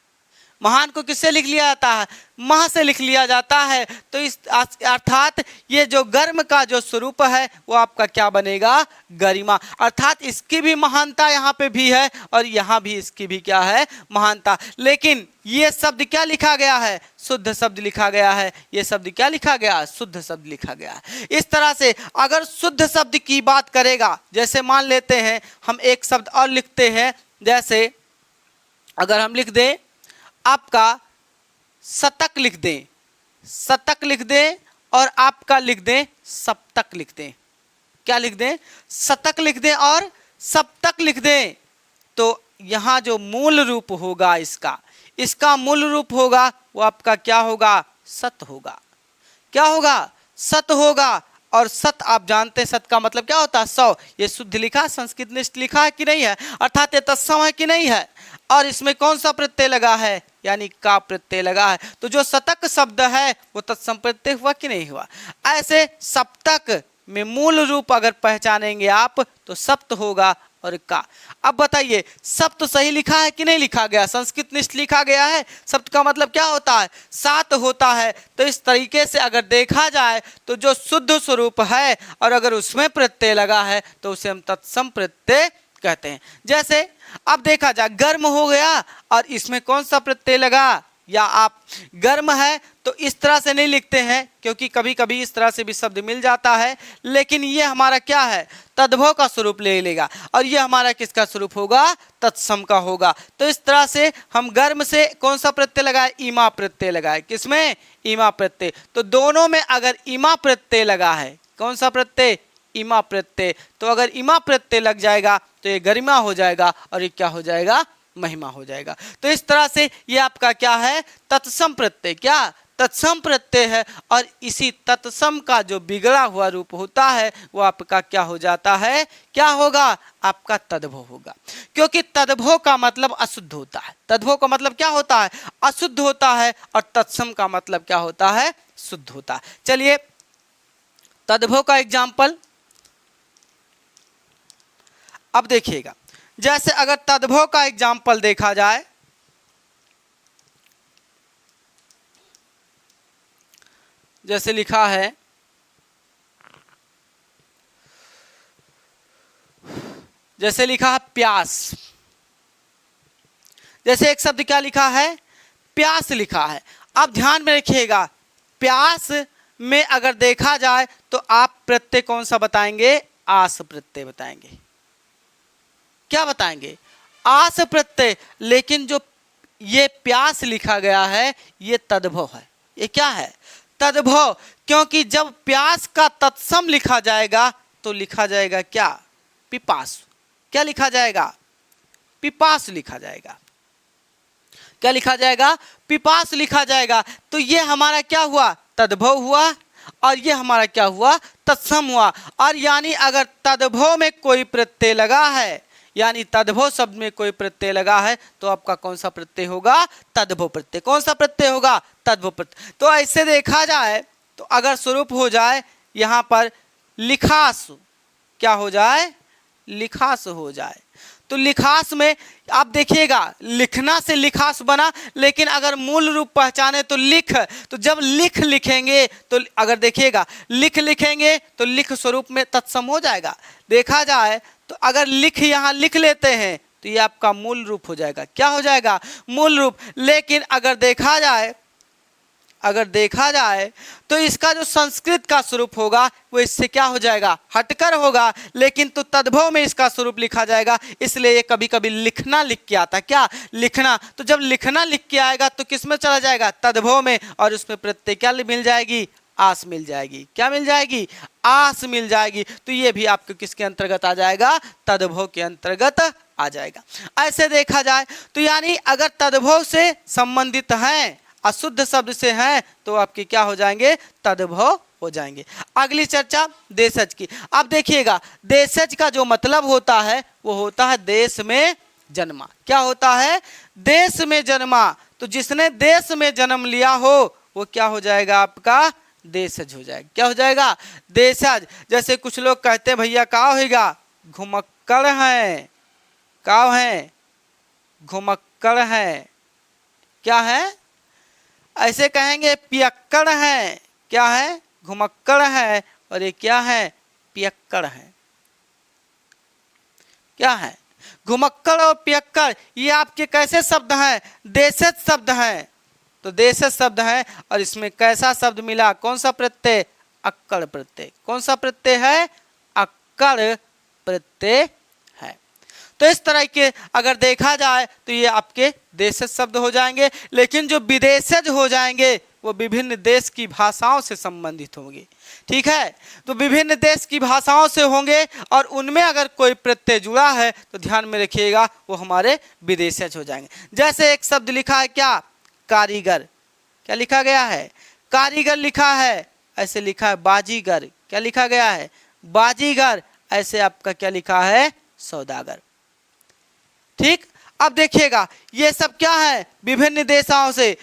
महान को किससे लिख लिया जाता है? मह से लिख लिया जाता है। तो इस अर्थात ये जो गर्म का जो स्वरूप है वो आपका क्या बनेगा? गरिमा। अर्थात इसकी भी महानता यहाँ पे भी है और यहाँ भी इसकी भी क्या है? महानता। लेकिन ये शब्द क्या लिखा गया है? शुद्ध शब्द लिखा गया है। ये शब्द क्या लिखा गया? शुद्ध शब्द लिखा गया है। इस तरह से अगर शुद्ध शब्द की बात करेगा, जैसे मान लेते हैं हम एक शब्द और लिखते हैं, जैसे अगर हम लिख दें आपका शतक लिख दें, शतक लिख दें और आपका लिख दें सप्तक लिख दें। क्या लिख दें? शतक लिख दें और सप्तक लिख दें। तो यहाँ जो मूल रूप होगा इसका मूल रूप होगा वो आपका क्या होगा? सत होगा। क्या होगा? सत होगा। और सत आप जानते हैं सत का मतलब क्या होता है? 100। ये शुद्ध लिखा, संस्कृत निष्ठ लिखा है कि नहीं है? अर्थात ये तत्सम है कि नहीं है? और इसमें कौन सा प्रत्यय लगा है? यानी का प्रत्यय लगा है। तो जो शतक शब्द है वो तत्सम प्रत्यय हुआ कि नहीं हुआ? ऐसे सप्तक में मूल रूप अगर पहचानेंगे आप तो सप्त होगा और का। अब बताइए सप्त सही लिखा है कि नहीं लिखा गया? संस्कृत निष्ठ लिखा गया है। सप्त का मतलब क्या होता है? 7 होता है। तो इस तरीके से अगर देखा जाए तो जो शुद्ध स्वरूप है और अगर उसमें प्रत्यय लगा है तो उसे हम तत्सम प्रत्यय कहते हैं। जैसे अब देखा जाए गर्म हो गया और इसमें कौन सा प्रत्यय लगा? या आप गर्म है तो इस तरह से नहीं लिखते हैं क्योंकि कभी कभी इस तरह से भी शब्द मिल जाता है, लेकिन ये हमारा क्या है? तद्भव का स्वरूप ले लेगा और ये हमारा किसका स्वरूप होगा? तत्सम का होगा। तो इस तरह से हम गर्म से कौन सा प्रत्यय लगाए? ईमा प्रत्यय लगाए। किसमें? ईमा प्रत्यय। तो दोनों में अगर ईमा प्रत्यय लगा है, कौन सा प्रत्यय? ईमा प्रत्यय। तो अगर ईमा प्रत्यय लग जाएगा तो ये गरिमा हो जाएगा और ये क्या हो जाएगा? महिमा हो जाएगा। तो इस तरह से ये आपका क्या है? तत्सम प्रत्यय। क्या? तत्सम प्रत्यय है। और इसी तत्सम का जो बिगड़ा हुआ रूप होता है वो आपका क्या हो जाता है? क्या होगा? आपका तद्भव होगा। क्योंकि तद्भव का मतलब अशुद्ध होता है। तद्भव का मतलब क्या होता है? अशुद्ध होता है। और तत्सम का मतलब क्या होता है? शुद्ध होता है। चलिए तद्भव का एग्जाम्पल अब देखिएगा। जैसे अगर तद्भव का एग्जाम्पल देखा जाए, जैसे लिखा है प्यास। जैसे एक शब्द क्या लिखा है? प्यास लिखा है। अब ध्यान में रखिएगा प्यास में अगर देखा जाए तो आप प्रत्यय कौन सा बताएंगे? आस प्रत्यय बताएंगे। क्या बताएंगे? आस प्रत्यय। लेकिन जो ये प्यास लिखा गया है ये तद्भव है। ये क्या है? तद्भव। क्योंकि जब प्यास का तत्सम लिखा जाएगा तो लिखा जाएगा क्या? पिपास। क्या लिखा जाएगा? पिपास लिखा जाएगा। क्या लिखा जाएगा? पिपास लिखा जाएगा। तो ये हमारा क्या हुआ? तद्भव हुआ। और ये हमारा क्या हुआ? तत्सम हुआ। और यानी अगर तद्भव में कोई प्रत्यय लगा है, यानी तद्भव शब्द में कोई प्रत्यय लगा है, तो आपका कौन सा प्रत्यय होगा? तद्भव प्रत्यय। कौन सा प्रत्यय होगा? तद्भव प्रत्यय। तो ऐसे देखा जाए तो अगर स्वरूप हो जाए यहाँ पर लिखास, क्या हो जाए? लिखास हो जाए। तो लिखास में आप देखिएगा लिखना से लिखास बना, लेकिन अगर मूल रूप पहचाने तो लिख। तो जब लिख लिखेंगे तो अगर देखिएगा लिख लिखेंगे तो लिख स्वरूप में तत्सम हो जाएगा। देखा जाए तो अगर लिख यहाँ लिख लेते हैं तो ये आपका मूल रूप हो जाएगा। क्या हो जाएगा? मूल रूप। लेकिन अगर देखा जाए तो इसका जो संस्कृत का स्वरूप होगा वो इससे क्या हो जाएगा? हटकर होगा। लेकिन तो तद्भव में इसका स्वरूप लिखा जाएगा, इसलिए ये कभी कभी लिखना लिख के आता। क्या? लिखना। तो जब लिखना लिख के आएगा तो किस में चला जाएगा? तद्भव में। और उसमें प्रत्यय क्या मिल जाएगी? आस मिल जाएगी। क्या मिल जाएगी? आस मिल जाएगी। तो ये भी आपको किसके अंतर्गत आ जाएगा? तद्भव के अंतर्गत आ जाएगा। ऐसे देखा जाए तो यानी अगर तद्भव से संबंधित हैं, अशुद्ध शब्द से हैं, तो आपके क्या हो जाएंगे? तद्भव हो जाएंगे। अगली चर्चा देशज की। अब देखिएगा देशज का जो मतलब होता है वो होता है देश में जन्मा। क्या होता है? देश में जन्मा। तो जिसने देश में जन्म लिया हो वो क्या हो जाएगा? आपका देशज हो जाएगा। क्या हो जाएगा? देशज। जैसे कुछ लोग कहते हैं भैया का होगा? घुमक्कड़ है। का है? घुमक्कड़ है। क्या है? ऐसे कहेंगे पियक्कड़ है। क्या है? घुमक्कड़ है। और ये क्या है? पियक्कड़ है। क्या है? घुमक्कड़ और पियक्कड़ ये आपके कैसे शब्द हैं? देशज शब्द हैं। तो देशज शब्द है और इसमें कैसा शब्द मिला? कौन सा प्रत्यय? अक्कड़ प्रत्यय। कौन सा प्रत्यय है? अक्कड़ प्रत्यय है। तो इस तरह के अगर देखा जाए तो ये आपके देशज शब्द हो जाएंगे। लेकिन जो विदेशज हो जाएंगे वो विभिन्न देश की भाषाओं से संबंधित होंगे। ठीक है? तो विभिन्न देश की भाषाओं से होंगे और उनमें अगर कोई प्रत्यय जुड़ा है तो ध्यान में रखिएगा वो हमारे विदेशज हो जाएंगे। जैसे एक शब्द लिखा है क्या? कारीगर। क्या लिखा गया है? कारीगर लिखा है। ऐसे लिखा है बाजीगर। क्या लिखा गया है? बाजीगर। ऐसे आपका क्या लिखा है? सौदागर। ठीक। अब देखिएगा ये सब क्या है? विभिन्न देशों से।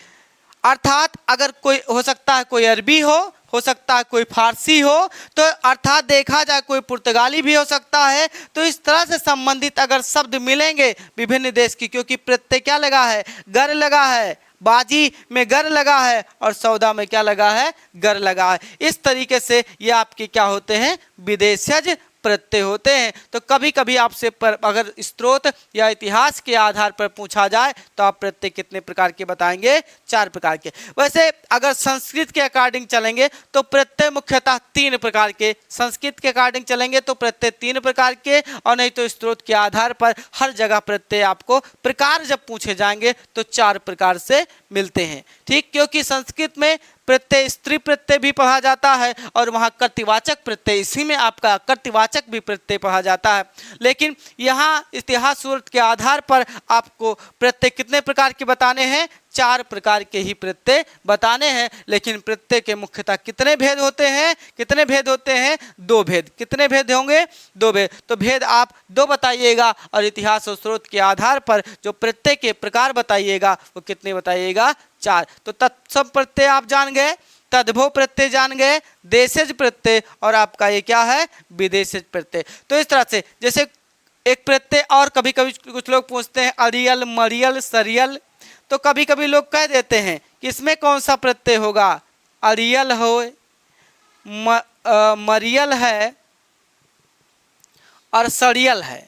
अर्थात अगर कोई हो सकता है कोई अरबी हो सकता है कोई फारसी हो, तो अर्थात देखा जाए कोई पुर्तगाली भी हो सकता है। तो इस तरह से संबंधित अगर शब्द मिलेंगे विभिन्न देश की, क्योंकि प्रत्यय क्या लगा है? गर लगा है। बाजी में गर लगा है और सौदा में क्या लगा है? गर लगा है। इस तरीके से ये आपके क्या होते हैं? विदेशज प्रत्यय होते हैं। तो कभी कभी आपसे अगर स्रोत या इतिहास के आधार पर पूछा जाए तो आप प्रत्यय कितने प्रकार के बताएंगे? 4 प्रकार के। वैसे अगर संस्कृत के अकॉर्डिंग चलेंगे तो प्रत्यय मुख्यतः 3 प्रकार के। संस्कृत के अकॉर्डिंग चलेंगे तो प्रत्यय 3 प्रकार के, और नहीं तो स्रोत के आधार पर हर जगह प्रत्यय आपको प्रकार जब पूछे जाएंगे तो 4 प्रकार से मिलते हैं। ठीक। क्योंकि संस्कृत में प्रत्यय स्त्री प्रत्यय भी पढ़ा जाता है और वहाँ कर्तृवाचक प्रत्यय, इसी में आपका कर्तृवाचक भी प्रत्यय पढ़ा जाता है। लेकिन यहाँ इतिहास सूरत के आधार पर आपको प्रत्यय कितने प्रकार के बताने हैं? 4 प्रकार के ही प्रत्यय बताने हैं। लेकिन प्रत्यय के मुख्यतः कितने भेद होते हैं? कितने भेद होते हैं? 2 भेद। कितने भेद होंगे? 2 भेद। तो भेद आप 2 बताइएगा और इतिहास और स्रोत के आधार पर जो प्रत्यय के प्रकार बताइएगा वो कितने बताइएगा? 4। तो तत्सम प्रत्यय आप जान गए, तद्भव प्रत्यय जान गए, देशज प्रत्यय और आपका ये क्या है? विदेशज प्रत्यय। तो इस तरह से जैसे एक प्रत्यय और कभी कभी कुछ लोग पूछते हैं अरियल, मरियल, सरियल। तो कभी कभी लोग कह देते हैं कि इसमें कौन सा प्रत्यय होगा? अरियल हो, मरियल है और सरियल है।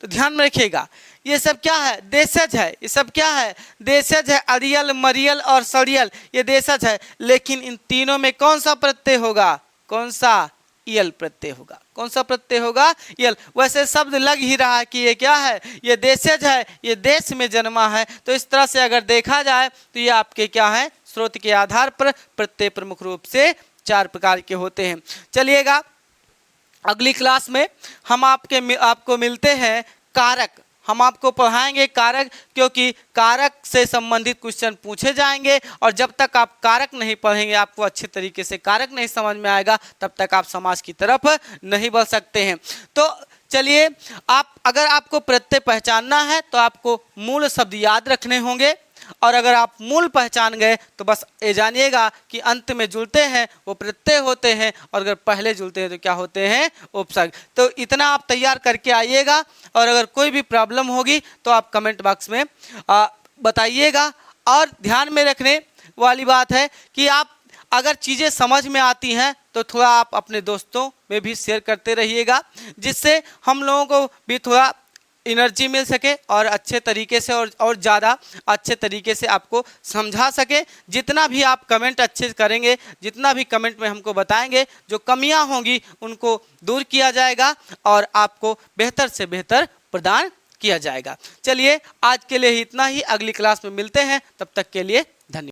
तो ध्यान में रखिएगा ये सब क्या है? देशज है। ये सब क्या है? देशज है। अरियल, मरियल और सरियल ये देशज है। लेकिन इन तीनों में कौन सा प्रत्यय होगा? कौन सा? यल प्रत्यय होगा। कौन सा प्रत्यय होगा? यल। वैसे शब्द लग ही रहा है कि ये क्या है, ये देशज है, ये देश में जन्मा है। तो इस तरह से अगर देखा जाए तो ये आपके क्या है, स्रोत के आधार पर प्रत्यय प्रमुख रूप से 4 प्रकार के होते हैं। चलिएगा अगली क्लास में हम आपको मिलते हैं कारक। हम आपको पढ़ाएंगे कारक, क्योंकि कारक से संबंधित क्वेश्चन पूछे जाएंगे और जब तक आप कारक नहीं पढ़ेंगे, आपको अच्छे तरीके से कारक नहीं समझ में आएगा, तब तक आप समाज की तरफ नहीं बढ़ सकते हैं। तो चलिए, अगर आपको प्रत्यय पहचानना है तो आपको मूल शब्द याद रखने होंगे, और अगर आप मूल पहचान गए तो बस ये जानिएगा कि अंत में जुड़ते हैं वो प्रत्यय होते हैं, और अगर पहले जुड़ते हैं तो क्या होते हैं, उपसर्ग। तो इतना आप तैयार करके आइएगा, और अगर कोई भी प्रॉब्लम होगी तो आप कमेंट बॉक्स में बताइएगा। और ध्यान में रखने वाली बात है कि आप अगर चीज़ें समझ में आती हैं तो थोड़ा आप अपने दोस्तों में भी शेयर करते रहिएगा, जिससे हम लोगों को भी थोड़ा एनर्जी मिल सके और अच्छे तरीके से और ज़्यादा अच्छे तरीके से आपको समझा सके। जितना भी आप कमेंट अच्छे करेंगे, जितना भी कमेंट में हमको बताएंगे, जो कमियां होंगी उनको दूर किया जाएगा और आपको बेहतर से बेहतर प्रदान किया जाएगा। चलिए आज के लिए इतना ही, अगली क्लास में मिलते हैं, तब तक के लिए धन्यवाद।